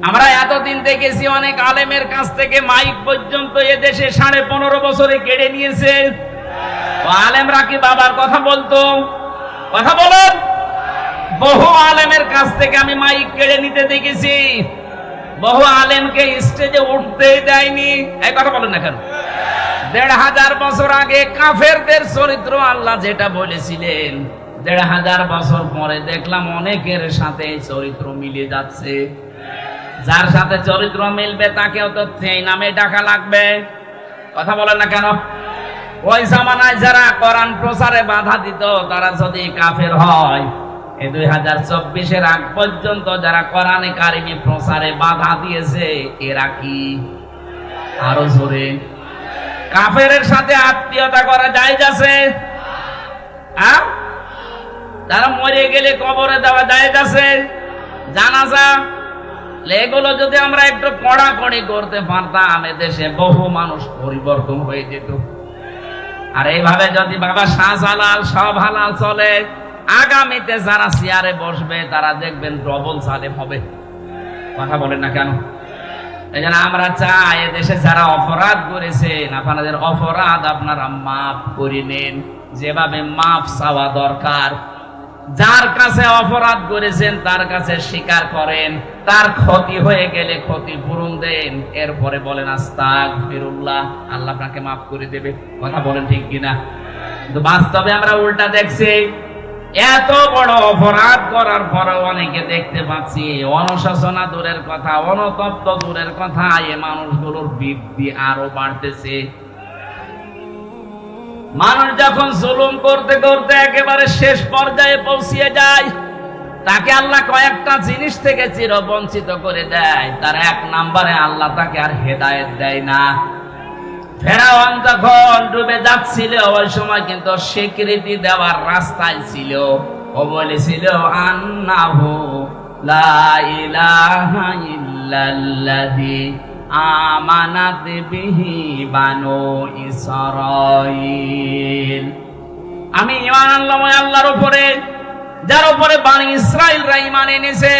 আমরা এতদিন দেখেছি অনেক আলেমের কাছ থেকে মাইক পর্যন্ত এদেশে 15.5 বছরে কেড়ে নিয়েছে। আলেমরা কি বাবার কথা বলতো? কথা বলেন। বহু আলেমের কাছ থেকে আমি মাইক কেড়ে নিতে দেখেছি, বহু আলেমকে স্টেজে উঠতেই দেয়নি। এই কথা বলেন না কেন? 1500 বছর আগে কাফেরদের চরিত্র আল্লাহ যেটা বলেছিলেন, 1500 বছর পরে দেখলাম অনেকের সাথে এই চরিত্র মিলে যাচ্ছে। যার সাথে চরিত্র মিলবে তাকেও তো সেই নামে ডাকা লাগবে। কথা বলেন না কেন? ওই জামানায় যারা কোরআন প্রচারে বাধা দিত, তারা যদি কাফের হয়, এই 2024-এর আগ পর্যন্ত যারা কোরআনে কারিমে প্রচারে বাধা দিয়েছে, এরা কি আরো জোরে? কাফেরের সাথে আত্মীয়তা করা জায়েজ আছে? তারা মরে গেলে কবরে দেওয়া জায়েজ আছে? জানাজা, এগুলো যদি আমরা একটু কড়াকড়ি করতে পারতাম, এদেশে বহু মানুষ পরিবর্তন হয়ে যেত। আর এইভাবে যদি বাবা শাহজালাল সব হালাল চলে, আগামীতে যারা চেয়ারে বসবে তারা দেখবেন ডবল সালেম হবে। কথা বলেন না কেন? এই জন্য আমরা চাই এদেশে যারা অপরাধ করেছেন, আপনাদের অপরাধ আপনারা মাফ করে নেন, যেভাবে মাফ চাওয়া দরকার। যার কাছে অপরাধ করেছেন তার কাছে স্বীকার করেন, তার ক্ষতি হয়ে গেলে ক্ষতিপূরণ দেন, এরপরে বলেন আস্তাগফিরুল্লাহ, আল্লাহ আপনাকে মাফ করে দেবে। কথা বলেন ঠিক কিনা? কিন্তু বাস্তবে আমরা উল্টা দেখছি। এত বড় অপরাধ করার পরেও অনেকে দেখতে পাচ্ছি অনুশোচনা দূরের কথা, অনুতপ্ত দূরের কথা, এই মানুষগুলোর বৃদ্ধি আরো বাড়তেছে। মানুষ যখন জুলুম করতে করতে একেবারে শেষ পর্যায়ে পৌঁছিয়ে যায়, তাকে আল্লাহ কয়েকটা জিনিস থেকে চিরবঞ্চিত করে দেয়। তার 1 নম্বরে আল্লাহ তাকে আর হেদায়েত দেয় না। ফেরাউন যখন ডুবে যাচ্ছিল, ওই সময় কিন্তু স্বীকৃতি দেওয়ার রাস্তায় ছিল। ও বলেছিল আন্নাহু লা ইলাহা ইল্লাল্লাযী আমানাত বিহি বানু ইসরাঈল। আমি ঈমান আনলাম ওই আল্লাহর উপরে, যার উপরে বানি ইসরাঈলরা ঈমান এনেছে।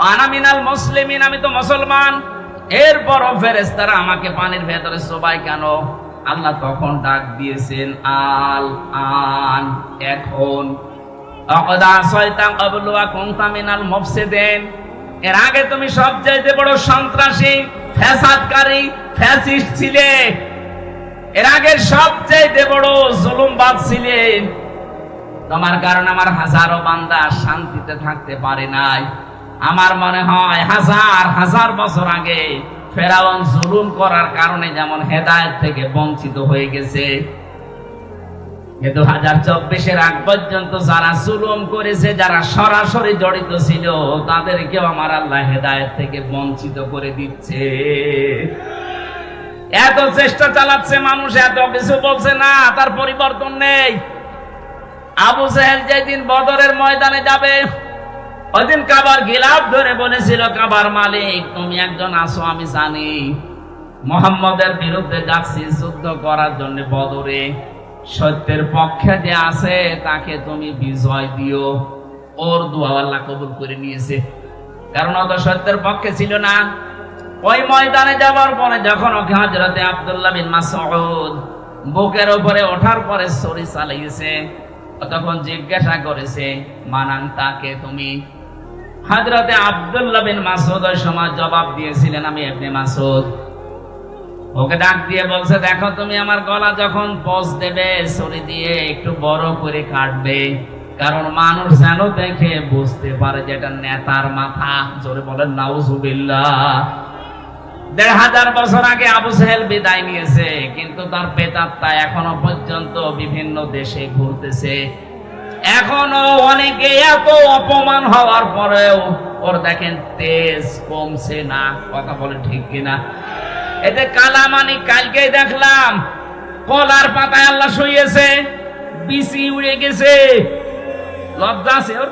আনা মিনাল মুসলিমিন, আমি তো মুসলমান। এরপরও ফেরেশতারা আমাকে পানির ভেতরে চোবায় কেন? আল্লাহ তখন ডাক দিয়েছেন, আল আন, এখন। এর আগে তুমি সবচাইতে বড় সন্ত্রাসী, ফ্যাসাদকারী, ফ্যাসিস্ট ছিলে। এর আগে সবচাইতে বড় জুলুমবাজ ছিলে। তোমার কারণে আমার হাজারো বান্দা শান্তিতে থাকতে পারে নাই। আমার মনে হয় হাজার হাজার বছর আগে ফেরাউন জুলুম করার কারণে যেমন হেদায়েত থেকে বঞ্চিত হয়ে গেছে, 2024-এর আগ পর্যন্ত যারা জুলুম করেছে, যারা সরাসরি জড়িত ছিল, তাদেরকেও আমার আল্লাহ হেদায়েত থেকে বঞ্চিত করে দিচ্ছে। এত চেষ্টা চালাচ্ছে মানুষ, এত কিছু বলছে, না, তার পরিবর্তন নেই। আবু জেহেল যেদিন বদরের ময়দানে যাবে, ওইদিন কাবার গিলাফ ধরে বলেছিল, কাবার মালিক তুমি একজন আছো, আমি জানি মুহাম্মদের বিরুদ্ধে যাচ্ছি যুদ্ধ করার জন্য বদরে, সত্যের পক্ষে যে আছে তাকে তুমি বিজয় দিও। ওর দোয়া আল্লাহ কবুল করে নিয়েছে, কারণ ও তো সত্যের পক্ষে ছিল না। ওই ময়দানে যাবার পরে যখন ওকে হযরতে আব্দুল্লাহ বিন মাসউদ বুকের উপরে ওঠার পরে ছুরি চালিয়েছে, তখন জিজ্ঞাসা করেছে, মানান তাকে তুমি? হযরতে আব্দুল্লাহ বিন মাসউদ ওই সময় জবাব দিয়েছিলেন, আমি ইবনে মাসউদ। ওকে ডাক দিয়ে বলছে, দেখো তুমি আমার গলা যখন পচ দেবে ছুরি দিয়ে একটু বড় করে কাটবে, কারণ মানুষ যেন দেখে বুঝতে পারে যে এটা নেতার মাথা। জোরে বলেন নাউজুবিল্লাহ। ১৫০০ বছর আগে আবু জেহেল বিদায় নিয়েছে, কিন্তু তার প্রেতাত্মা এখনো পর্যন্ত বিভিন্ন দেশে ঘুরতেছে। এখনো অনেকে এত অপমান হওয়ার পরেও ওর দেখেন তেজ কমছে না। কথা বলে ঠিক কিনা? এতে কালামানি কালকে দেখলাম কলার পাতায় আল্লাহ শুইয়েছে, বিসি উড়ে গেছে। লজ্জা আছে ওর?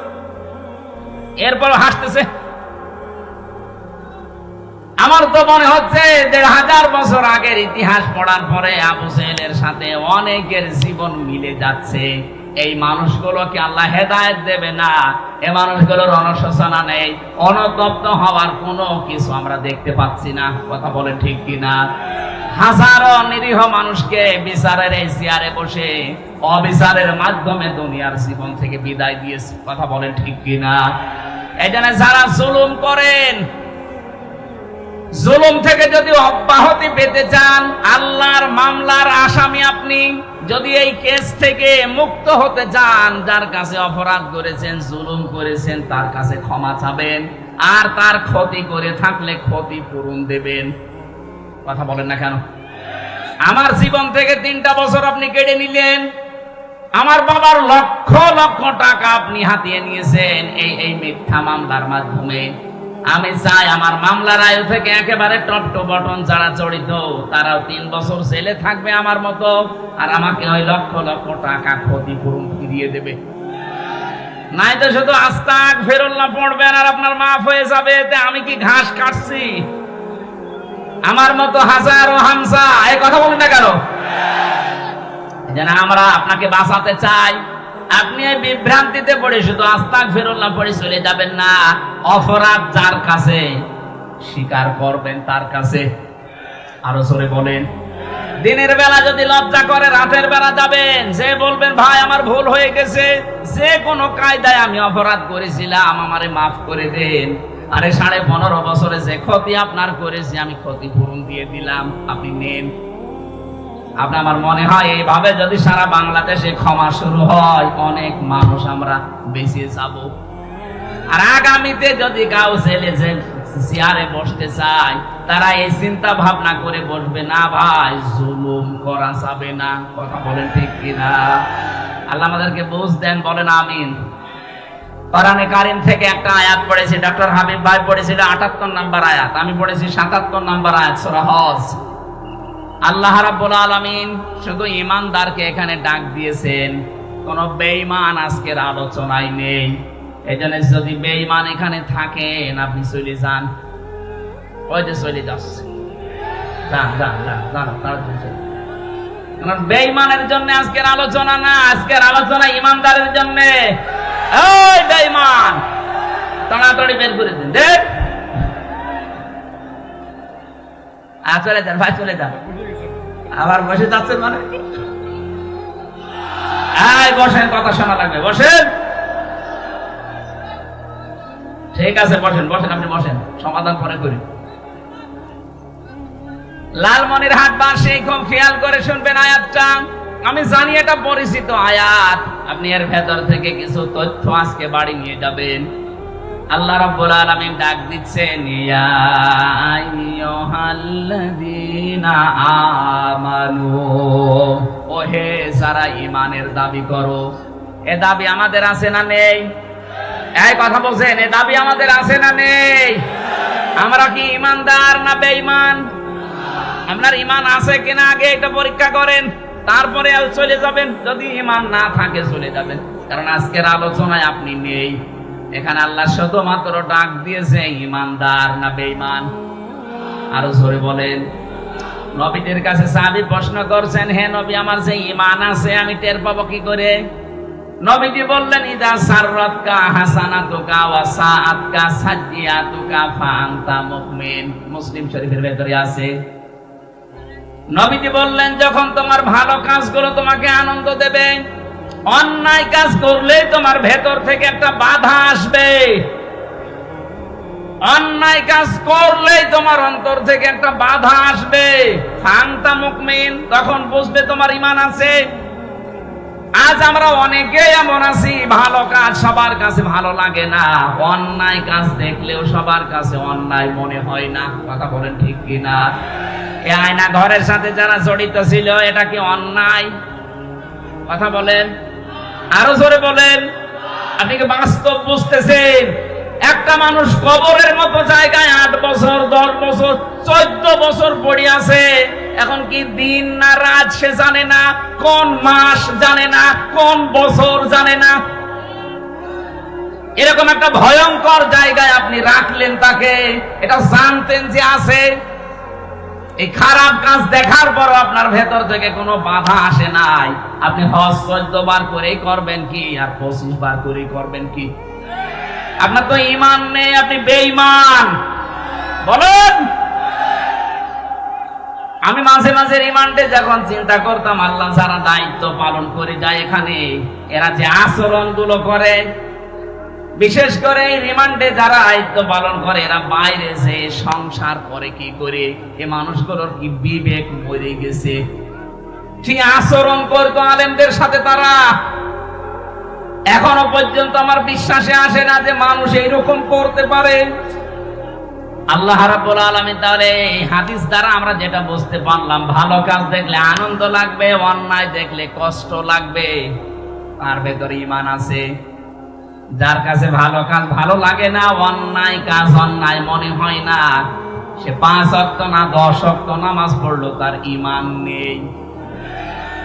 এরপর হাসতেছে। আমার তো মনে হচ্ছে ১৫০০ বছর আগের ইতিহাস পড়ার পরে আবু জেহেলের সাথে অনেকের জীবন মিলে যাচ্ছে। এই মানুষগুলোকে আল্লাহ হেদায়েত দেবে না, এই মানুষগুলোর অনুশোচনা নেই, অনুতপ্ত হওয়ার কোনো কিছু আমরা দেখতে পাচ্ছি না। কথা বলেন ঠিক কিনা? হাজারো নিরীহ মানুষকে বিচারের এই চেয়ারে বসে অবিচারের মাধ্যমে দুনিয়ার জীবন থেকে বিদায় দিয়েছে। কথা বলেন ঠিক কিনা? এই জন্য যারা জুলুম করেন, জুলুম থেকে যদি অব্যাহতি পেতে চান, আল্লাহর মামলার আসামি আপনি, যদি এই কেস থেকে মুক্ত হতে চান, যার কাছে অপরাধ করেছেন, জুলুম করেছেন, তার কাছে ক্ষমা চাবেন, আর তার ক্ষতি করে থাকলে ক্ষতি পূরণ দেবেন। কথা বলেন না কেন? আমার জীবন থেকে 3টা বছর আপনি কেড়ে নিলেন, আমার বাবার লক্ষ লক্ষ টাকা আপনি হাতিয়ে নিয়েছেন এই মিথ্যা মামলার মাধ্যমে। আমি চাই আমার মামলার আয়ু থেকে একেবারে টপ টু বটন যারা জড়িত, তারাও 3 বছর জেলে থাকবে আমার মতো, আর আমাকে ওই লক্ষ লক্ষ টাকা ক্ষতিপূরণ ফিরিয়ে দেবে। নাই তো শুধু আস্তাগফিরুল্লাহ পড়বেন আর আপনার মাফ হয়ে যাবে। এতে আমি কি ঘাস কাটছি? আমার মতো হাজারো হামসা এই কথা বলেন না কেন? যেন আমরা আপনাকে বাঁচাতে চাই। আপনি এই বিভ্রান্তিতে পড়ে শুধু আস্তাগফিরুল্লাহ পড়ে চলে যাবেন না। অপরাধ যার কাছে, স্বীকার করবেন তার কাছে। আরো জোরে বলেন। দিনের বেলা যদি লজ্জা করে, রাতের বেলা যাবেন, যে বলবেন ভাই আমার ভুল হয়ে গেছে, যে কোনো কায়দায় আমি অপরাধ করেছিলাম, আমারে মাফ করে দেন। আরে 15.5 বছরে যে ক্ষতি আপনার করেছি, আমি ক্ষতিপূরণ দিয়ে দিলাম, আপনি নেন। আপনার আমার মনে হয় এইভাবে যদি সারা বাংলাদেশে ক্ষমা শুরু হয়, অনেক মানুষ আমরা বেঁচে যাব। আর আগামীতে যদি কাউ জেলে চেয়ারে বসতে চায়, তারা এই চিন্তা ভাবনা করে বসবে না, ভাই জুলুম করা যাবে না। কথা বলেন ঠিক কিনা? আল্লাহ আমাদেরকে বুঝ দেন, বলেন আমিন। কোরআনে কারীম থেকে একটা আয়াত পড়েছি, ডক্টর হাবিব ভাই পড়েছিল 78 নম্বর আয়াত, আমি পড়েছি 77 নম্বর আয়াত, সূরা হজ। আল্লাহ রাব্বুল আলামিন শুধু ঈমানদারকে এখানে ডাক দিয়েছেন, কোন বেঈমান আজকের আলোচনায় নেই। এজন্য যদি বেঈমান এখানে থাকেন, আপনি চলে যান। ওই যে চলে যাচ্ছে, যান যান যান যান, তাড়াতাড়ি যান। কারণ বেঈমানের জন্য আজকের আলোচনা না, আজকের আলোচনা ঈমানদারের জন্য। ওই বেঈমান তাড়াতাড়ি বের করে দিন, দেখ। চলে যান ভাই, চলে যান। আবার বসে যাচ্ছেন মানে? এই বসেন, কথা শোনা লাগবে, বসেন। ঠিক আছে বসেন, বসেন, আপনি বসেন, সমাধান পরে করি। লালমনিরহাট বাসী খুব খেয়াল করে শুনবেন আয়াতটা। আমি জানি এটা পরিচিত আয়াত, আপনি এর ভেতর থেকে কিছু তথ্য আজকে বাড়ি নিয়ে যাবেন। আল্লাহ রাব্বুল আলামিন ডাক দিচ্ছেন, ইয়া আইয়ুহাল্লাযীনা আমানু, ওহে যারা ঈমানের দাবি করো। এ দাবি আমাদের আছে না নেই? এই কথা বলছেন, এ দাবি আমাদের আছে না নেই? আমরা কি ঈমানদার না বেঈমান? আপনার ঈমান আছে কিনা আগে এটা পরীক্ষা করেন, তারপরে চলে যাবেন। যদি ঈমান না থাকে চলে যাবেন, কারণ আজকের আলোচনায় আপনি নেই। এখানে আল্লাহ শুধুমাত্র ডাক দিয়েছে ঈমানদার না বেঈমান। আরো জোরে বলেন। নবীদের কাছে সাহাবী প্রশ্ন করছেন, হে নবী, আমার যে ঈমান আছে আমি টের পাবো কি করে? নবীজি বললেন, ইদা সাররাতকা হাসানাতুকা ওয়া সাআতকা সাজ্জিয়াতুকা ফাআনতা মুমিন। মুসলিম শরীফের ভেতরে আছে। নবীজি বললেন, যখন তোমার ভালো কাজগুলো তোমাকে আনন্দ দেবে, অন্যায় কাজ করলে তোমার ভেতর থেকে একটা বাধা আসবে। অন্যায় কাজ করলে তোমার অন্তর থেকে একটা বাধা আসবে। ফাআনতা মুমিন, তখন বুঝবে তোমার ঈমান আছে। আজ আমরা অনেকেই এমন আছি, ভালো কাজ সবার কাছে ভালো লাগে না, অন্যায় কাজ দেখলেও সবার কাছে অন্যায় মনে হয় না। কথা বলেন ঠিক কিনা? এই আয়না ঘরের সাথে যারা জড়িত ছিল, এটা কি অন্যায়? কথা বলেন, আরো জোরে বলেন। আপনি কি বাস্তব বুঝতেছেন? একটা মানুষ কবরের মতো জায়গায় 8 বছর 10 বছর 14 বছর পড়ে আছে, এখন কি দিন না রাত সে জানে না, কোন মাস জানে না, কোন বছর জানে না। এরকম একটা ভয়ঙ্কর জায়গায় আপনি রাখলেন তাকে, এটা জানতেন যে আছে। এই খারাপ কাজ দেখার পরও আপনার ভেতর থেকে কোনো বাধা আসে নাই। আপনি হজ 14 বার করেই করবেন কি, আর 25 বার করেই করবেন কি? আপনার তো ঈমান নেই, আপনি বেঈমান। বলেন। আমি মাঝে মাঝে রিমান্ডে যখন চিন্তা করতাম, আল্লাহ যারা দায়িত্ব পালন করে যায় এখানে, এরা যে আচরণ গুলো করে, বিশেষ করে এই রিমান্ডে যারা দায়িত্ব পালন করে, এরা বাইরে যে সংসার করে কি করে, এই মানুষগুলোর কি বিবেক মরে গেছে? ঠিক আচরণ করতো আলেমদের সাথে তারা। এখনো পর্যন্ত আমার বিশ্বাসে আসে না যে মানুষ এইরকম করতে পারে। আল্লাহ রাব্বুল আলামিন তাহলে এই হাদিস দ্বারা আমরা যেটা বুঝতে পারলাম, ভালো কাজ দেখলে আনন্দ লাগবে, অন্যায় দেখলে কষ্ট লাগবে, তার ভেতরে ঈমান আছে। যার কাছে ভালো কাজ ভালো লাগে না, অন্যায় কাজ অন্যায় মনে হয় না, সে 5 ওয়াক্ত না 10 ওয়াক্ত নামাজ পড়লো, তার ঈমান নেই।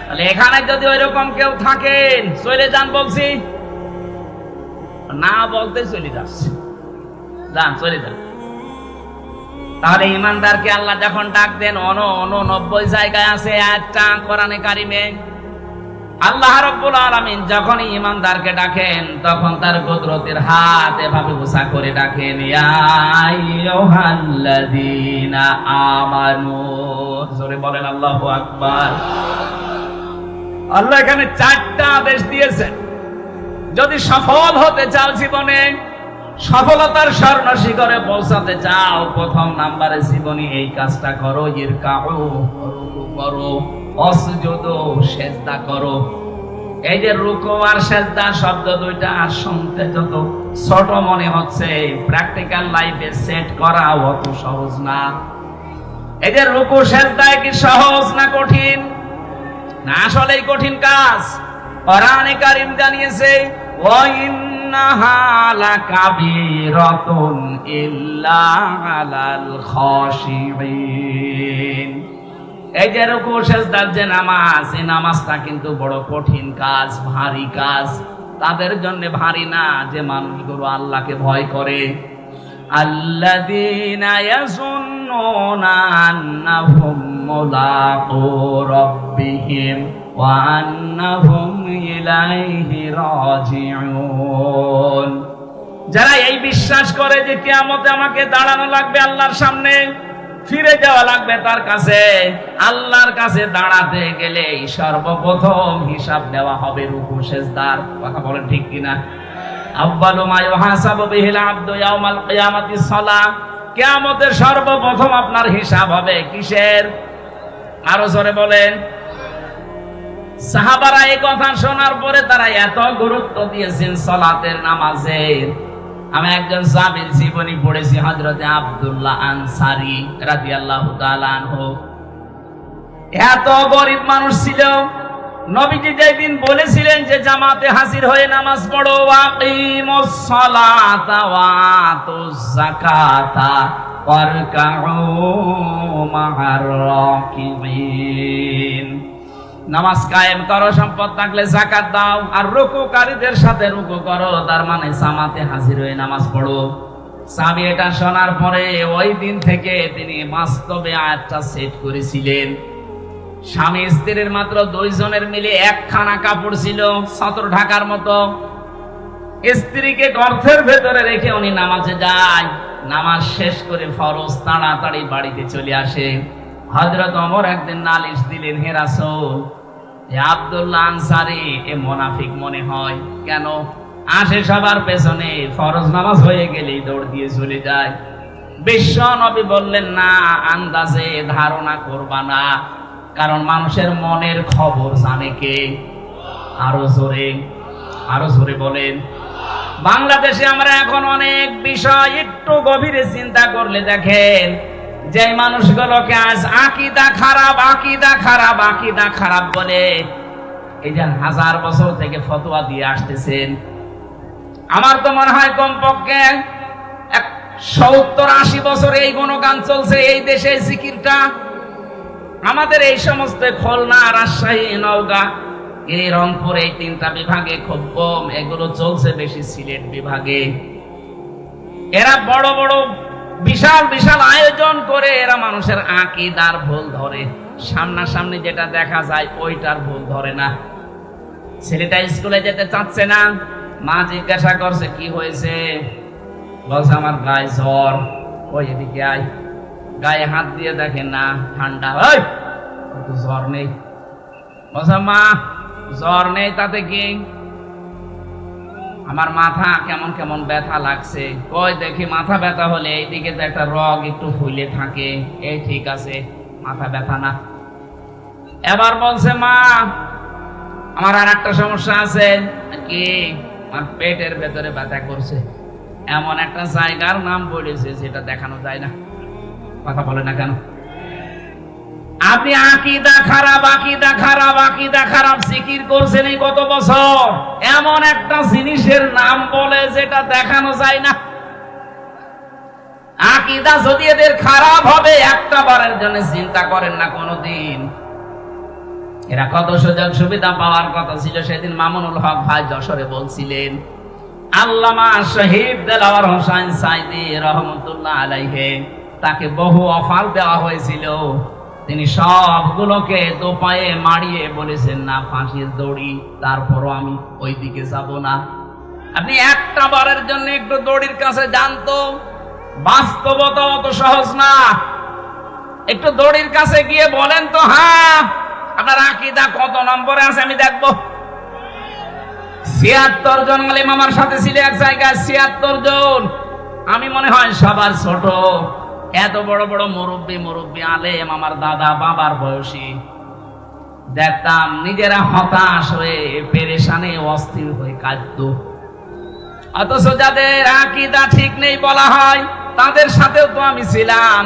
তাহলে এখানে যদি ওইরকম কেউ থাকেন, চলে যান বলছি, না বলতে চলে যাচ্ছে, যান চলে যান। তাহলে ঈমানদারকে আল্লাহ যখন ডাক দেন, 89 জায়গায় আছে একটা কোরআনে কারিমে। আল্লাহ রাব্বুল আলামিন যখন ঈমানদারকে ডাকেন, তখন তার কুদরতের হাত এভাবে উঁচা করে ডাকেন, ইয়া আইয়ুহাল্লাযীনা আমানু। জোরে বলেন আল্লাহু আকবার। আল্লাহ এখানে 4টা আদেশ দিয়েছেন। যদি সফল হতে চাও জীবনে, সফলতার স্বর্ণ শিখরে পৌঁছাতে চাও, প্রথম নাম্বারে জীবনে এই কাজটা করো, ইরকাউ, রুকু করো, অসজুদু, সিজদা করো। এই যে রুকু আর সিজদা শব্দ দুইটা আর শুনতে যত ছোট মনে হচ্ছে, প্র্যাকটিক্যাল লাইফে সেট করা অত সহজ না। এই যে রুকু সিজদা কি সহজ না কঠিন? না, আসলেই কঠিন কাজ। কোরআনে কারীম জানিয়েছে, ওয়া ইন্নাহা লাকাবীরাতুন ইল্লা আলাল খাশিঈন। এই যে রুকু সিজদার যে নামাজ, এই নামাজটা কিন্তু বড় কঠিন কাজ, ভারী কাজ। তাদের জন্য ভারী না যে মানুষগুলো আল্লাহকে ভয় করে। আল্লাযীনা ইয়াযুন্নুনা আন্নাহুম মুলাকু রাব্বিহিম ওয়া আন্নাহুম ইলাইহি রাজিউন। যারা এই বিশ্বাস করে যে কিয়ামতে আমাকে দাঁড়ানো লাগবে আল্লাহর সামনে, ফিরে যাওয়া লাগবে তার কাছে। আল্লাহর কাছে দাঁড়াতে গেলে সর্বপ্রথম হিসাব দেওয়া হবে রুকু সেজদার। কথা বলেন ঠিক কিনা? আউয়ালু মা ইউহাসাবু বিহিল আবদু ইয়াউমাল কিয়ামাতি সালাহ। কিয়ামতের সর্বপ্রথম আপনার হিসাব হবে কিসের? আরো জোরে বলেন। সাহাবারা এই কথা শোনার পরে তারা এত গুরুত্ব দিয়েছেন সালাতের, নামাজের। আমি একজন সাহাবীর জীবনী পড়েছি, হযরতে আব্দুল্লাহ আনসারী রাদিয়াল্লাহু তাআলা আনহু। এত গরিব মানুষ ছিল, নবীজি যেদিন বলেছিলেন যে জামাতে হাজির হয়ে নামাজ পড়ো, ওয়াকিমুস সালাতা ওয়া আতুজ যাকাতা ওয়ারকাউ মা'আর রাকিবিন, নামাজ কায়েম করো, সম্পদ থাকলে যাকাত দাও, আর রুকুকারীদের সাথে রুকু করো। তার মানে জামাতে হাজির হয়ে নামাজ পড়ো। সাহাবী এটা শোনার পরে ওই দিন থেকে তিনি বাস্তবে আয়াতটা সেট করেছিলেন। স্বামী স্ত্রীর মাত্র দুইজনের মিলে একখানা কাপড় ছিল, ছত্র ঢাকার মতো। স্ত্রীকে গর্তের ভেতরে রেখে উনি নামাজে যায়। নামাজ শেষ করে ফরজ তাড়াতাড়ি বাড়িতে চলে আসে। হযরত ওমর একদিন নালিশ দিলেন, হে রাসূল, আব্দুল্লাহ আনসারী এ মুনাফিক মনে হয়। কেন? আসে সবার পেছনে, ফরজ নামাজ হয়ে গেলেই দৌড় দিয়ে চলে যায়। বিশ্ব নবী বললেন, না, আন্দাজে ধারণা করবা না, কারণ মানুষের মনের খবর জানে কে? আরো জোরে বলেন। বাংলাদেশে আমরা এখন অনেক বিষয় একটু গভীরে চিন্তা করলে দেখেন, যে মানুষগুলোকে আজ আকীদা খারাপ বলে এই যে 1000 বছর থেকে ফতোয়া দিয়ে আসতেছেন, আমার তো মনে হয় কমপক্ষে 70-80 বছর এই গুণগান চলছে এই দেশে। জিকিরটা আমাদের এই সমস্ত খুলনা, রাজশাহী, নওগাঁ, এই রংপুর, এই 3টা বিভাগে খুব কম, এগুলো চলছে বেশি সিলেট বিভাগে। এরা বড় বড় বিশাল বিশাল আয়োজন করে এরা মানুষের আকীদার ভুল ধরে, সামনাসামনি যেটা দেখা যায় ওইটার ভুল ধরে না। ছেলেটা স্কুলে যেতে চাচ্ছে না, মা জিজ্ঞাসা করছে কি হয়েছে, বলছে আমার গায়ে জ্বর। ওই এদিকে আয়, গায়ে হাত দিয়ে দেখেন না ঠান্ডা, ওই তো জ্বর নেই। বলছে মা জ্বর নেই তাতে কি? আমার মাথা কেমন কেমন ব্যথা লাগছে। কই দেখি, মাথা ব্যথা হলে এইদিকে তো একটা রগ একটু ফুলে থাকে, এই ঠিক আছে, মাথা ব্যথা না। এবার বলছে মা আমার আর একটা সমস্যা আছে। কি? আমার পেটের ভেতরে ব্যথা করছে। এমন একটা জায়গার নাম বলেছে যেটা দেখানো যায় না। কথা বলে না কেন? আপনি আকীদা খারাপ জিকির করছেন এই কত বছর, এমন একটা জিনিসের নাম বলে যেটা দেখানো যায় না। আকীদা যদি এদের খারাপ হবে, একটা বারের জন্য চিন্তা করেন না কোনদিন। এরা কত সুযোগ সুবিধা পাওয়ার কথা ছিল। সেদিন মামুনুল হক ভাই যশোরে বলছিলেন, আল্লামা শহীদ দেলাওয়ার হোসেন সাইদি রহমতুল্লাহ আলাইহি, তাকে বহু অফার দেওয়া হয়েছিল, তিনি সবগুলোকে দোপায়ে মারিয়ে বলেছেন না ফাঁসির দড়ি, তারপরও আমি ওই দিকে যাব না। আপনি একটা বারের জন্য একটু দড়ির কাছে জানতো, বাস্তবতা অত সহজ না। একটু দড়ির কাছে গিয়ে বলেন তো, হ্যাঁ আপনার আকীদা কত নম্বরে আছে আমি দেখবো। 76 জন আলেম আমার সাথে ছিল এক জায়গায়, 76 জন। আমি মনে হয় সবার ছোট। এত বড় বড় মুরব্বী আলেম, আমার দাদা বাবার বয়সী। দেখতাম নিজেরা হতাশ হয়ে, পেরেশানে, অস্থির হয়ে কাঁদতো। অথচ যাদের আকীদা ঠিক নেই বলা হয়, তাদের সাথেও তো আমি ছিলাম।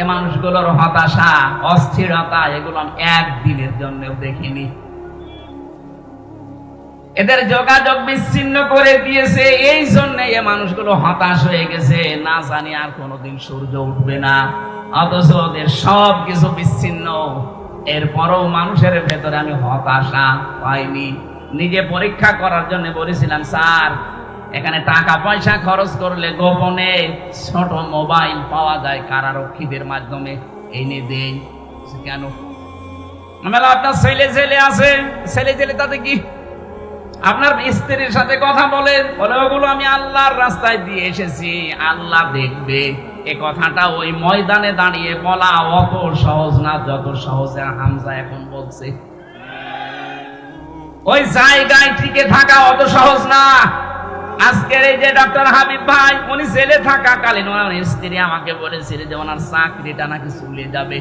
এ মানুষগুলোর হতাশা, অস্থিরতা, এগুলো আমি একদিনের জন্যও দেখিনি। এদের যোগাযোগ বিচ্ছিন্ন করে দিয়েছে, এই জন্য এ মানুষগুলো হতাশ হয়ে গেছে, না জানি আর কোনোদিন সূর্য উঠবে না। অথচ ওদের সব কিছু বিচ্ছিন্ন, এরপরও মানুষের ভেতরে আমি হতাশা পাইনি। নিজে পরীক্ষা করার জন্য বলেছিলাম, স্যার এখানে টাকা পয়সা খরচ করলে গোপনে ছোট মোবাইল পাওয়া যায় কারারক্ষীদের মাধ্যমে, এনে দেই। কেন? আপনার ছেলে আছে, ছেলে তাতে কি? আপনার স্ত্রীর সাথে কথা বলে ওগুলো আমি আল্লাহর রাস্তায় দিয়ে এসেছি, আল্লাহ দেখবে। এ কথাটা ওই ময়দানে দাঁড়িয়ে বলা অত সহজ না যত সহজে হামজা এখন বলছে। ওই জায়গায় টিকে থাকা অত সহজ না। আজকের এই যে ডক্টর হাবিব ভাই, উনি জেলে থাকাকালীন ওনার স্ত্রী আমাকে বলেছিল যে ওনার চাকরিটা নাকি চলে যাবে।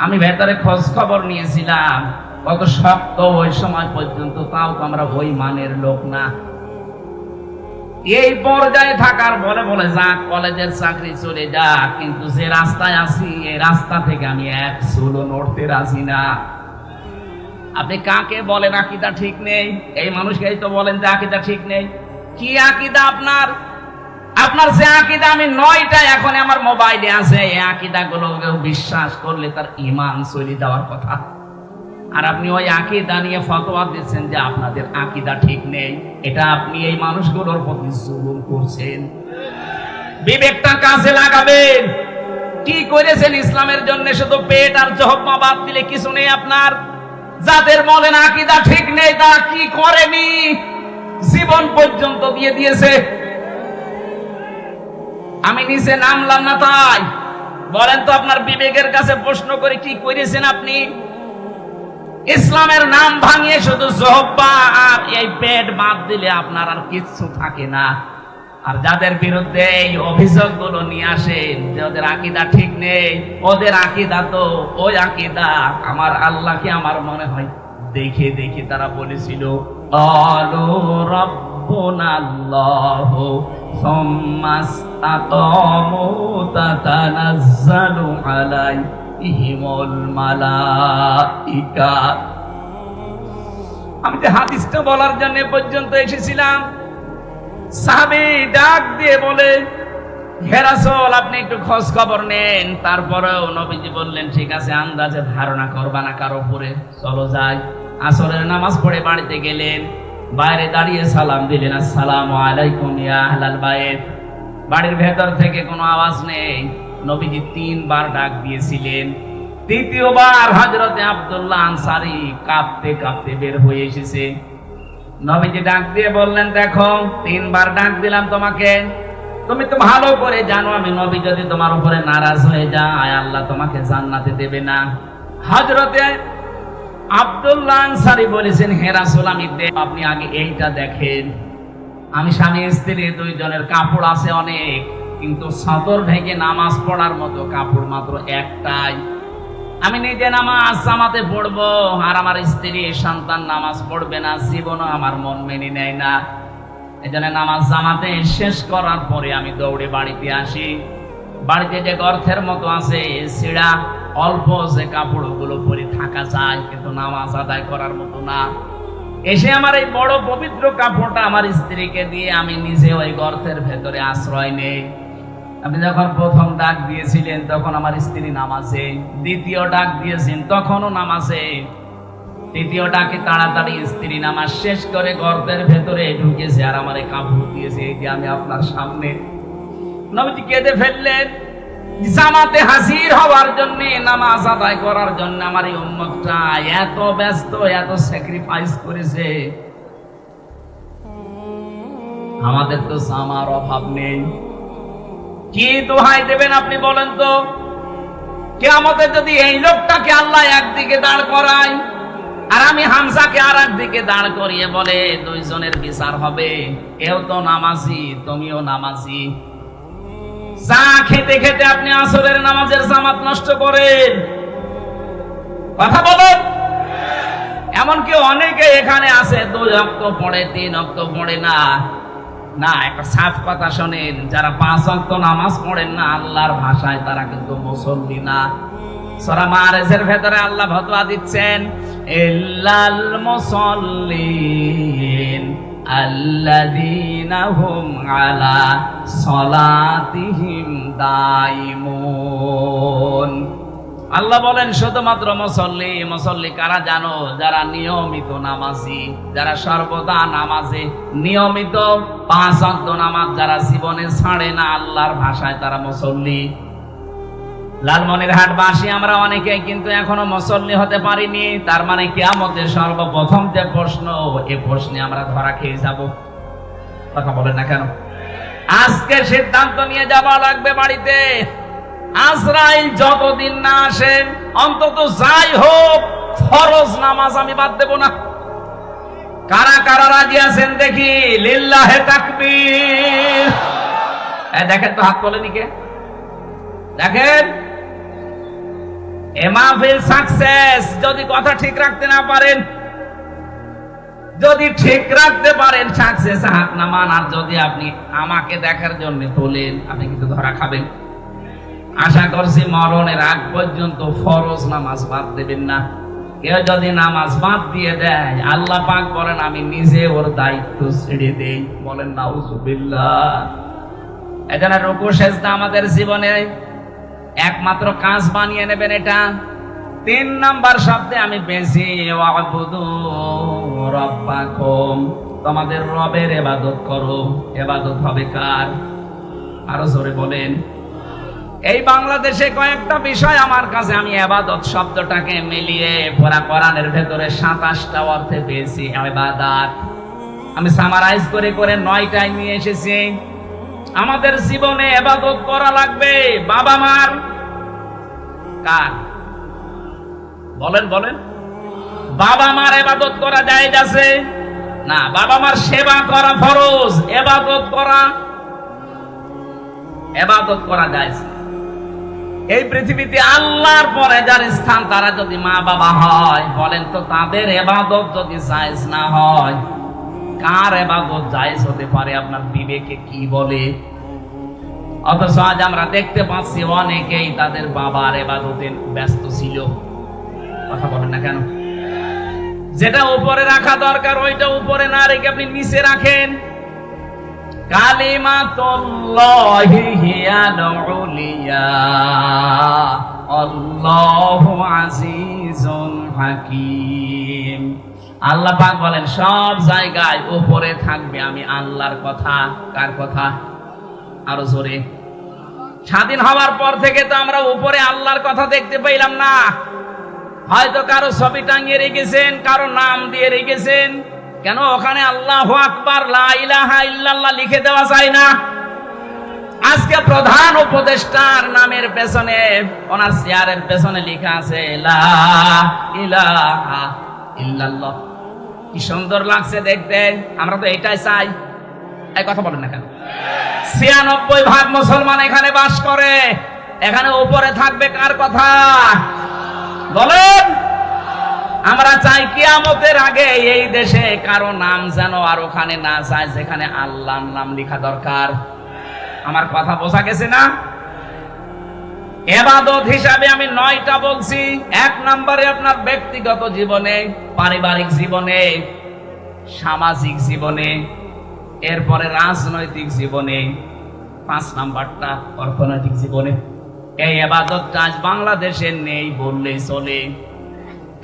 আমি ভেতরে খোঁজ খবর নিয়েছিলাম, কত শক্ত ওই সময় পর্যন্ত, তাও তো আমরা ওই মানের লোক না। এই পর্যায়ে থাকার বলে বলে যা কলেজের চাকরি চলে যা, কিন্তু যে রাস্তায় আছি এই রাস্তা থেকে আমি এক চুলো নড়তে রাজি না। আপনি কাকে বলেন আকীদা ঠিক নেই? এই মানুষকেই তো বলেন যে আকীদা ঠিক নেই। কি আকীদা আপনার? আপনার যে আকীদা আমি 9টা এখন আমার মোবাইলে আছে, এই আকীদা গুলো বিশ্বাস করলে তার ঈমান চলে যাওয়ার কথা। আর আপনি ওই আকীদা নিয়ে ফতোয়া দিচ্ছেন যে আপনাদের আকীদা ঠিক নেই। এটা আপনি এই মানুষগুলোর প্রতি জুলুম করছেন। বিবেকটা কাজে লাগাবেন। কি করেছেন ইসলামের জন্য? শুধু পেট আর জহম্মা বাদ দিলে কিছু নেই আপনার। যাদের বলেন আকীদা ঠিক নেই, তারা কি করেনি? জীবন পর্যন্ত দিয়ে দিয়েছে। আমি নিচে নামলাম না, তাই বলেন তো আপনার বিবেকের কাছে প্রশ্ন করে কি করেছেন আপনি? ইসলামের নাম ভাঙিয়ে শুধু জহব্বা আর এই পেট বাদ দিলে আপনার আর কিচ্ছু থাকে না। আর যাদের বিরুদ্ধে এই অভিযোগগুলো নিয়ে আসেন যে ওদের আকীদা ঠিক নেই, ওদের আকীদা তো ওই আকীদা আমার আল্লাহকে আমার মনে হয় দেখে দেখে তারা বলেছিল আলো রাব্বুনাল্লাহু সুম্মাস্তাকামু তাতানাজ্জালু আলাইহিমুল মালাইকা। আমি যে হাদিসটা বলার জন্য পর্যন্ত এসেছিলাম, সাহাবী ডাক দিয়ে বলে, হে রাসূল আপনি একটু খোঁজ খবর নেন। তারপরেও নবীজি বললেন ঠিক আছে, আন্দাজে ধারণা করবা না কারো উপরে, চলো যাই। আসরের নামাজ পড়ে বাড়িতে গেলেন, বাইরে দাঁড়িয়ে সালাম দিলেন, আসসালামু আলাইকুম ইয়া আহলাল বাইত। বাড়ির ভেতর থেকে কোনো আওয়াজ নেই। নবীজি 3 বার ডাক দিয়েছিলেন। তৃতীয়বার হযরতে আব্দুল্লাহ আনসারী কাঁপতে কাঁপতে বের হয়ে এসেছে। নবীজি ডাক দিয়ে বললেন, দেখো 3 বার ডাক দিলাম তোমাকে, তুমি তো ভালো করে জানো আমি নবী যদি তোমার উপরে নারাজ হয়ে যায় আল্লাহ তোমাকে জান্নাতে দেবে না। হযরতে আব্দুল্লাহ আনসারী বলেছেন, হে রাসূল আপনি আগে এইটা দেখেন। আমি স্বামী স্ত্রী 2 জনের কাপড় আছে অনেক, কিন্তু সদর ঢেকে নামাজ পড়ার মতো কাপড় মাত্র একটাই। আমি নিজে নামাজ জামাতে পড়বো আর আমার স্ত্রী সন্তান নামাজ পড়বে না, জীবনও আমার মন মেনে নেয় না। এজন্য নামাজ জামাতে শেষ করার পরে আমি দৌড়ে বাড়িতে আসি। বাড়িতে যে গর্তের মতো আছে ছিঁড়া অল্প যে কাপড়গুলো পরে থাকা যায়, কিন্তু নামাজ আদায় করার মতো না। এসে আমার এই বড় পবিত্র কাপড়টা আমার স্ত্রীকে দিয়ে আমি নিজে ওই গর্তের ভেতরে আশ্রয় নেই। আপনি যখন প্রথম ডাক দিয়েছিলেন তখন আমার স্ত্রী নামাজে, দ্বিতীয় ডাক দিয়েছেন তখনও নামাজে, তৃতীয় ডাকে তাড়াতাড়ি স্ত্রী নামাজ শেষ করে গর্তের ভেতরে ঢুকেছে আর আমার কাপড় দিয়েছে। এই যে আমি আপনার সামনে। নবীজি কেঁদে ফেললেন। জামাতে হাজির হওয়ার জন্য, নামাজ আদায় করার জন্য আমার এই উম্মতটা এত ব্যস্ত, এত স্যাক্রিফাইস করেছে। আমাদের তো জামার অভাব নেই। কি দোহাই দেবেন আপনি বলেন তো? কিয়ামতে যদি এই লোকটাকে আল্লাহ একদিকে দাঁড় করায় আর আমি হামজাকে আর একদিকে দাঁড় করিয়ে বলে 2 জনের বিচার হবে, এও তো নামাজি তুমিও নামাজি, চা খেতে খেতে আপনি আসরের নামাজের জামাত নষ্ট করেন, কথা বলেন। এমনকি অনেকে এখানে আছে 2 ওয়াক্ত পড়ে 3 ওয়াক্ত পড়ে না। না, একটা সাফ কথা শোনেন, যারা 5 ওয়াক্ত নামাজ পড়েন না আল্লাহর ভাষায় তারা কিন্তু মুসল্লি না। সূরা মাআরিজের ভেতরে আল্লাহ ফতোয়া দিচ্ছেন, ইল্লাল মুসাল্লিন আল্লাযীনা হুম আলা সলাতিহিম দাইমুন। আল্লাহ বলেন শুধুমাত্র মুসল্লি। মুসল্লি কারা জানো? যারা নিয়মিত নামাজি, যারা সর্বদা নামাজে নিয়মিত 5 ওয়াক্ত নামাজ যারা জীবনে ছাড়ে না, আল্লাহর ভাষায় তারা মুসল্লি। লালমনিরহাটবাসী আমরা অনেকেই কিন্তু এখনো মুসল্লি হতে পারিনি। তার মানে কিয়ামতের সর্বপ্রথম যে প্রশ্ন, এই প্রশ্নে আমরা ধরা খেয়ে যাব। কথা বলেন না কেন? আজকে সিদ্ধান্ত নিয়ে যাওয়া লাগবে বাড়িতে। আজরাইল যতদিন না আসে অন্তত যাই হোক ফরজ নামাজ আমি বাদ দেব না। কারা কারা রাজি আছেন দেখি? লিল্লাহে তাকবীর। দেখেন তো হাত তোলেনি কে? দেখেন এ মাহফিল সাকসেস যদি কথা ঠিক রাখতে না পারেন, যদি ঠিক রাখতে পারেন সাকসেস হাত নামান। আর যদি আপনি আমাকে দেখার জন্য তোলেন আপনি কিন্তু ধরা খাবেন। আশা করছি মরণের আগ পর্যন্ত ফরজ নামাজ বাদ দেবেন না। কেউ যদি নামাজ বাদ দিয়ে দেয় আল্লাহ পাক বলেন আমি নিজে ওর দায়িত্ব ছেড়ে দেই। বলেন নাউজুবিল্লাহ। এজন্য রুকু সেজদা আমাদের জীবনে একমাত্র কাজ বানিয়ে নেবেন এটা। 3 নাম্বার শব্দে আমি বেশি ওয়াবুদু রাব্বাকুম, তোমাদের রবের ইবাদত করো। ইবাদত হবে কার? আরো জোরে বলেন। এই বাংলাদেশে কয়েকটা বিষয় আমার কাছে আমি ইবাদত শব্দটাকে মিলিয়ে পুরা কোরআনের ভেতরে 27টা অর্থে পেয়েছি ইবাদত। আমি সামারাইজ করে করে 9টায় নিয়ে এসেছি। আমাদের জীবনে ইবাদত করা লাগবে। বাবা মার কার? বলেন বলেন। বাবা মার ইবাদত করা জায়েজ আছে না? বাবা মার সেবা করা ফরজ, ইবাদত করা জায়েজ। এই পৃথিবীতে আল্লাহর পরে যার স্থান তারা যদি মা বাবা হয়, বলেন তো তাদের ইবাদত যদি জায়েজ না হয় কার ইবাদত জায়েজ হতে পারে? আপনার বিবেকে কি বলে? অথচ আজ আমরা দেখতে পাচ্ছি অনেকেই তাদের বাবার ইবাদতে ব্যস্ত ছিল। কথা বলেন না কেন? যেটা উপরে রাখা দরকার ওইটা উপরে না রেখে আপনি নিচে রাখেন। কালিমাতুল্লাহি হিয়াল উলিয়া আল্লাহু আজিজুন হাকীম। আল্লাহ পাক বলেন সব জায়গায় উপরে থাকবে আমি আল্লাহর কথা। কার কথা? আরো জোরে। স্বাধীন হওয়ার পর থেকে তো আমরা উপরে আল্লাহর কথা দেখতে পাইলাম না। হয়তো কারো ছবি টাঙিয়ে রেখেছেন, কারো নাম দিয়ে রেখেছেন। কেন ওখানে আল্লাহু আকবার লা ইলাহা ইল্লাল্লাহ লিখে দেওয়া যায় না? আজকে প্রধান উপদেষ্টার নামের পেছনে ওনার চেয়ারের পেছনে লেখা আছে লা ইলাহা ইল্লাল্লাহ। কি সুন্দর লাগছে দেখতে। আমরা তো এটাই চাই। এই কথা বলেন না কেন? 96% মুসলমান এখানে বাস করে। এখানে উপরে থাকবে কার কথা? বলেন। আমরা চাই কিয়ামতের আগে এই দেশে কারো নাম যেন আর ওখানে না যায় যেখানে আল্লাহর নাম লেখা দরকার। আমার কথা বোঝা গেছে না? ইবাদত হিসাবে আমি 9টা বলছি। 1 নম্বরে আপনার ব্যক্তিগত জীবনে, পারিবারিক জীবনে, সামাজিক জীবনে, এরপরে রাজনৈতিক জীবনে, 5 নাম্বারটা অর্থনৈতিক জীবনে। এই ইবাদতটা আজ বাংলাদেশে নেই বললেই চলে।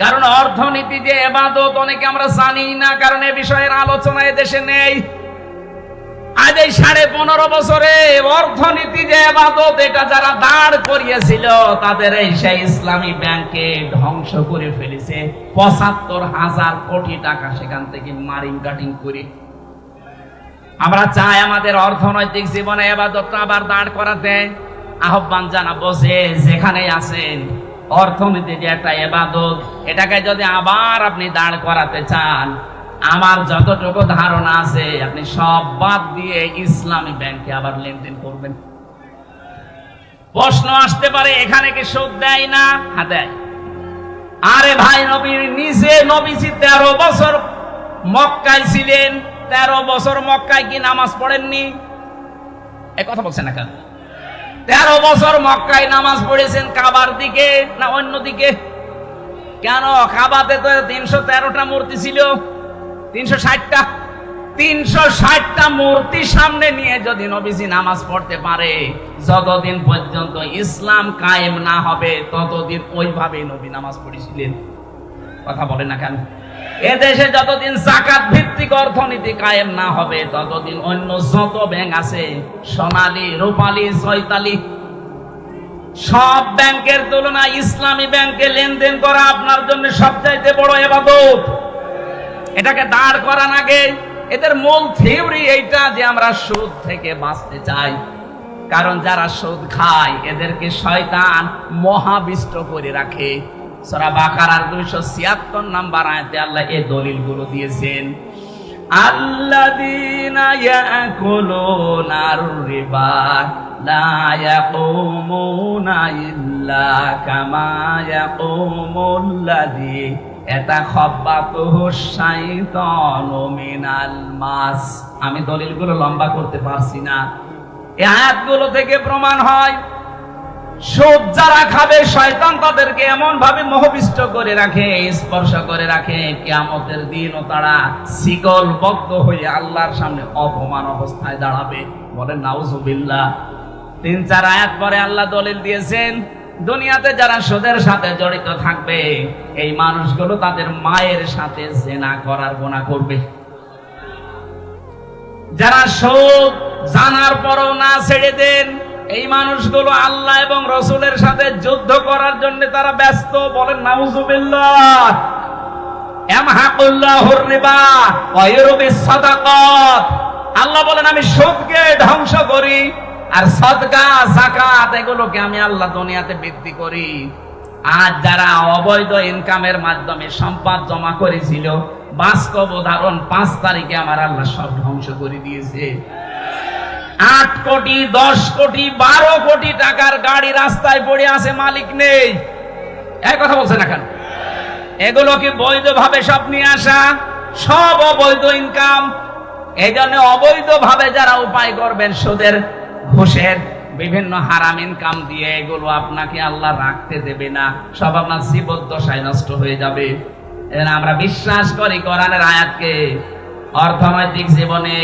কারণ অর্থনীতি যে ইবাদত অনেকে আমরা জানি না, কারণ এই বিষয়ের আলোচনা দেশে নেই। আজ এই 15.5 বছরে অর্থনীতি যে ইবাদত এটা যারা দাঁড় করিয়েছিল তাদের এই সেই ইসলামী ব্যাংকে ধ্বংস করে ফেলেছে। 75,000 কোটি টাকা সেখান থেকে মারিং কাটিং করে। আমরা চাই আমাদের অর্থনৈতিক জীবনে ইবাদতটা আবার দাঁড় করাতে। আহ্বান জানাবো যে যেখানে আছেন অর্থনীতি যে একটা ইবাদত, এটাকে যদি আবার আপনি দাঁড় করাতে চান, আমার যতটুকু ধারণা আছে আপনি সব বাদ দিয়ে ইসলামী ব্যাংকে আবার লেনদেন করবেন। প্রশ্ন আসতে পারে এখানে কি সুদ দেয় না? হ্যাঁ দেয়। আরে ভাই নবীর নিজে নবীজি 13 বছর মক্কায় ছিলেন। 13 বছর মক্কায় কি নামাজ পড়েননি? এই কথা বলছেন না কেন? 13 বছর মক্কায় নামাজ পড়েছেন কাবার দিকে না অন্য দিকে? কেন? কাবাতে তো 313টা মূর্তি ছিল। 360টা 360টা মূর্তি সামনে নিয়ে যদি নবীজি নামাজ পড়তে পারে, যতদিন পর্যন্ত ইসলাম কায়েম না হবে ততদিন ওইভাবে নবী নামাজ পড়েছিলেন। কথা বলেন না কেন? এদেশে যতদিন যাকাত ভিত্তিক অর্থনীতি কায়েম না হবে ততদিন অন্য যত ব্যাংক আছে, সোনালী, রূপালী, চৈতালি, সব ব্যাংকের তুলনায় ইসলামী ব্যাংকে লেনদেন করা আপনার জন্য সবচাইতে বড় ইবাদত। এটাকে দাঁড় করান আগে। এদের মূল থিওরি এইটা যে আমরা সুদ থেকে বাঁচতে চাই, কারণ যারা সুদ খায় এদেরকে শয়তান মহাবিষ্ট করে রাখে। সূরা বাকারার 276 নম্বর আয়াতে আল্লাহ এই দলিলগুলো দিয়েছেন। আল্লাযীনা ইয়াকুলুনার রিবা লা ইয়াকুমুনা ইল্লা কামা ইয়াকুমুল্লাযী ইয়াতাখাব্বাতুহু শাইতানু মিনাল মাস। আমি দলিলগুলো লম্বা করতে পারছি না। এই আয়াতগুলো থেকে প্রমাণ হয় সুদ যারা খাবে শয়তান তাদেরকে এমন ভাবে মোহবিষ্ট করে রাখে, স্পর্শ করে রাখে, কিয়ামতের দিনও তারা শিকলবদ্ধ হয়ে আল্লাহর সামনে অপমান অবস্থায় দাঁড়াবে। বলেন নাউজুবিল্লাহ। 3-4 আয়াত পরে আল্লাহ দলিল দিয়েছেন দুনিয়াতে যারা সুদের সাথে জড়িত থাকবে এই মানুষগুলো তাদের মায়ের সাথে জিনা করার গুনাহ করবে। যারা সুদ জানার পরও না ছেড়ে দেন এই মানুষগুলো আল্লাহ এবং রাসূলের সাথে যুদ্ধ করার জন্য তারা ব্যস্ত। বলেন নাউজুবিল্লাহ। ইয়ামহাকুল্লাহুর রিবা ওয়া ইউরবিস সাদাকাত। আল্লাহ বলেন আমি সুদকে ধ্বংস করি আর সাদকা যাকাত এগুলোকে আমি আল্লাহ দুনিয়াতে বৃদ্ধি করি। আজ যারা অবৈধ ইনকামের মাধ্যমে সম্পদ জমা করেছিল বাস্তব উদাহরণ 5 তারিখে আমার আল্লাহ সব ধ্বংস করে দিয়েছে। 8 কোটি 10 কোটি 12 কোটি টাকার গাড়ি রাস্তায় পড়ে আছে, মালিক নেই। এই কথা বলছেন না কেন? এগুলো কি বৈধভাবে সব নিয়ে আসা? সব অবৈধ ইনকাম। এই জন্য অবৈধভাবে যারা উপায় করবেন সুদের ঘুষের বিভিন্ন হারাম ইনকাম দিয়ে এগুলো আপনাকে আল্লাহ রাখতে দেবে না, সব আপনার জীবদ্দশায় নষ্ট হয়ে যাবে। আমরা বিশ্বাস করি কোরআনের আয়াতকে অর্থনৈতিক জীবনে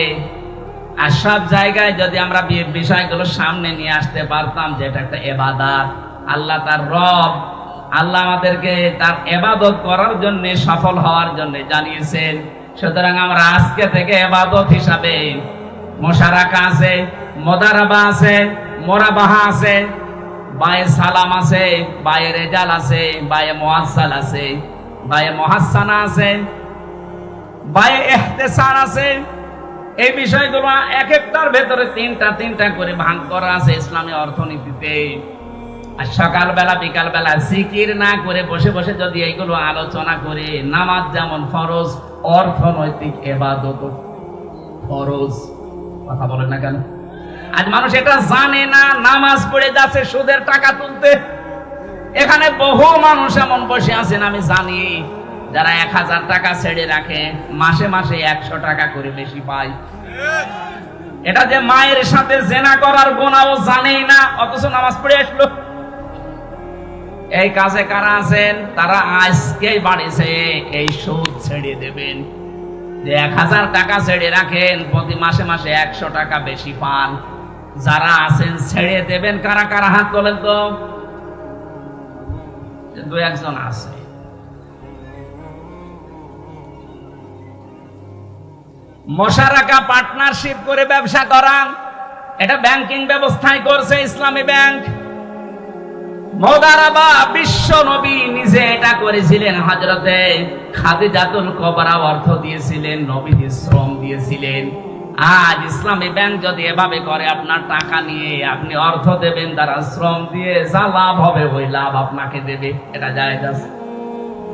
আর সব জায়গায় যদি আমরা বিষয়গুলো সামনে নিয়ে আসতে পারতাম যে এটা একটা ইবাদত, আল্লাহ তার রব, আল্লাহ আমাদেরকে তার ইবাদত করার জন্য সফল হওয়ার জন্য জানিয়েছেন। সুতরাং আমরা আজকে থেকে ইবাদত হিসাবে মুশারাকা আছে, মুদারাবা আছে, মুরাবাহা আছে, বায়ে সালাম আছে, বায়ে রেজাল আছে, বায়ে মুআসসাল আছে, বায়ে মুহাসসানা আছে, বায়ে ইহতিসান আছে। এই বিষয়গুলো এক একটার ভেতরে তিনটা করে ভাগ করা আছে ইসলামী অর্থনীতিতে। আর সকালবেলা বিকালবেলা জিকির না করে বসে বসে যদি এইগুলো আলোচনা করে, নামাজ যেমন ফরজ অর্থনৈতিক ইবাদত ফরজ। কথা বলেন না কেন? আজ মানুষ এটা জানে না, নামাজ পড়ে যাচ্ছে সুদের টাকা তুলতে। এখানে বহু মানুষ এমন বসে আছেন আমি জানি যারা 1000 টাকা ছেড়ে রাখে মাসে মাসে 100 টাকা করে বেশি পায়। এটা যে মায়ের সাথে জিনা করার গুনাহও জানেই না, অথচ নামাজ পড়ে আসলো। এই কাজে কারা আছেন? তারা আজকেই বাড়িছে এই সুদ ছেড়ে দেবেন। যে 1000 টাকা ছেড়ে রাখেন প্রতি মাসে মাসে 100 টাকা বেশি পান। যারা আছেন ছেড়ে দেবেন কারা কারা হাত তোলেন তো? 2-1 জন আছে। মুশারাকা পার্টনারশিপ করে ব্যবসা করান, এটা ব্যাংকিং ব্যবস্থায় করছে ইসলামী ব্যাংক। মুদারাবা বিশ্ব নবী নিজে এটা করেছিলেন, হযরতে খাদিজাতুল কুবরা অর্থ দিয়েছিলেন, নবীজি শ্রম দিয়েছিলেন। আজ ইসলামী ব্যাংক যদি এভাবে করে আপনার টাকা নিয়ে আপনি অর্থ দেবেন, তারা শ্রম দিয়ে যা লাভ হবে ওই লাভ আপনাকে দেবে, এটা জায়েজ আছে?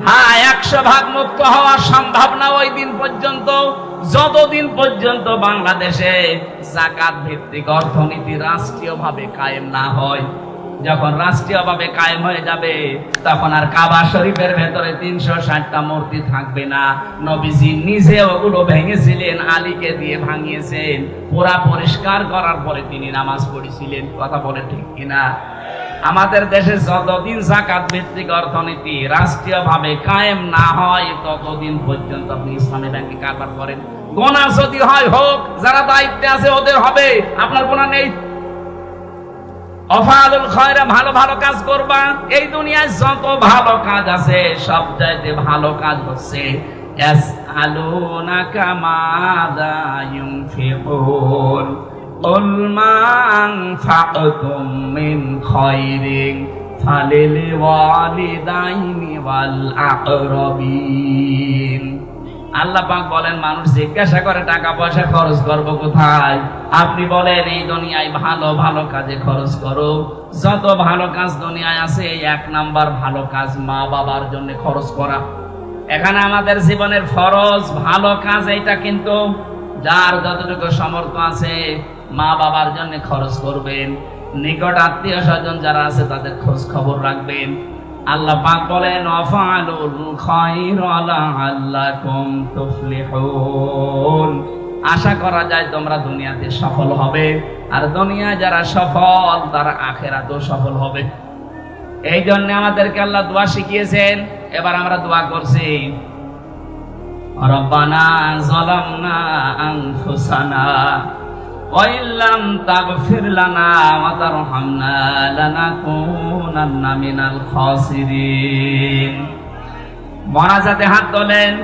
হ্যাঁ, 100% মুক্ত হওয়ার সম্ভাবনা ওই দিন পর্যন্ত যতদিন পর্যন্ত বাংলাদেশে যাকাত ভিত্তিক অর্থনীতি রাষ্ট্রীয়ভাবে কায়েম না হয়। যখন রাষ্ট্রীয়ভাবে কায়েম হয়ে যাবে তখন আর কাবা শরীফের ভেতরে 360টা মূর্তি থাকবে না। নবীজি নিজে ওগুলো ভেঙেছিলেন, আলীকে দিয়ে ভাঙিয়েছেন, পুরা পরিষ্কার করার পরে তিনি নামাজ পড়েছিলেন। কথা বলে ঠিক কিনা? আমাদের দেশে যতদিন যাকাত ভিত্তিক অর্থনীতি রাষ্ট্রীয়ভাবে কায়েম না হয় ততদিন পর্যন্ত আপনি ইসলামী ব্যাংকে কারবার করেন। গুনাহ যদি হয় হোক, যারা দায়িত্বে আছে ওদের হবে, আপনার গুনাহ নেই। অফালুল খায়রা, ভালো ভালো কাজ করবা। এই দুনিয়ায় যত ভালো কাজ আছে সব চাইতে ভালো কাজ হচ্ছে ইয়াসআলুনাকা মাযা ইউনফিকুন কুল মা আনফাকতুম মিন খায়রিন ফালিল ওয়ালিদাইনি ওয়াল আকরাবিন। আল্লাহ পাক বলেন মানুষ জিজ্ঞাসা করে টাকা পয়সা খরচ করব কোথায়, আপনি বলেন এই দুনিয়ায় ভালো ভালো কাজে খরচ করো। যত ভালো কাজ দুনিয়ায় আছে এই 1 নাম্বার ভালো কাজ মা বাবার জন্য খরচ করা। এখানে আমাদের জীবনের ফরজ ভালো কাজ এইটা, কিন্তু যার যতটুকু সামর্থ্য আছে মা বাবার জন্য খরচ করবেন, নিকট আত্মীয় স্বজন যারা আছে তাদের খোঁজ খবর রাখবেন। আল্লাহ পাক বলেন ওয়াফালুল খায়রা লাআল্লাকুম তুফলিহুন, আশা করা যায় তোমরা দুনিয়াতে সফল হবে, আর দুনিয়ায় যারা সফল তারা আখিরাতেও সফল হবে। এই জন্য আমাদেরকে আল্লাহ দোয়া শিখিয়েছেন। এবার আমরা দোয়া করছি, রব্বানা যালামনা আনফুসানা ওয়া ইল্লাম তাগফির লানা ওয়া তারহামনা লানাকুনান্না মিনাল খাসিরিন। মোনাজাতে হাত তোলেন,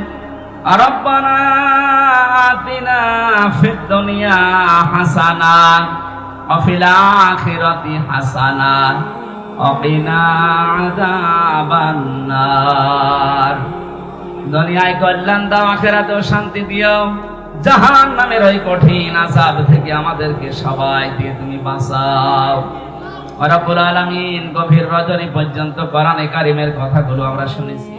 রব্বানা আতিনা ফিদ দুনিয়া হাসানা ওয়া ফিল আখিরাতি হাসানা ওয়া কিনা আযাবান নার। দুনিয়ায় কল্যাণ দাও, আখিরাতেও শান্তি দিও, জাহান্নামের ওই কঠিন আযাব থেকে আমাদেরকে সবাইকে তুমি বাঁচাও। রব্বুল আলামিন গভীর রজনী পর্যন্ত কোরআনে কারিমের কথাগুলো আমরা শুনেছি।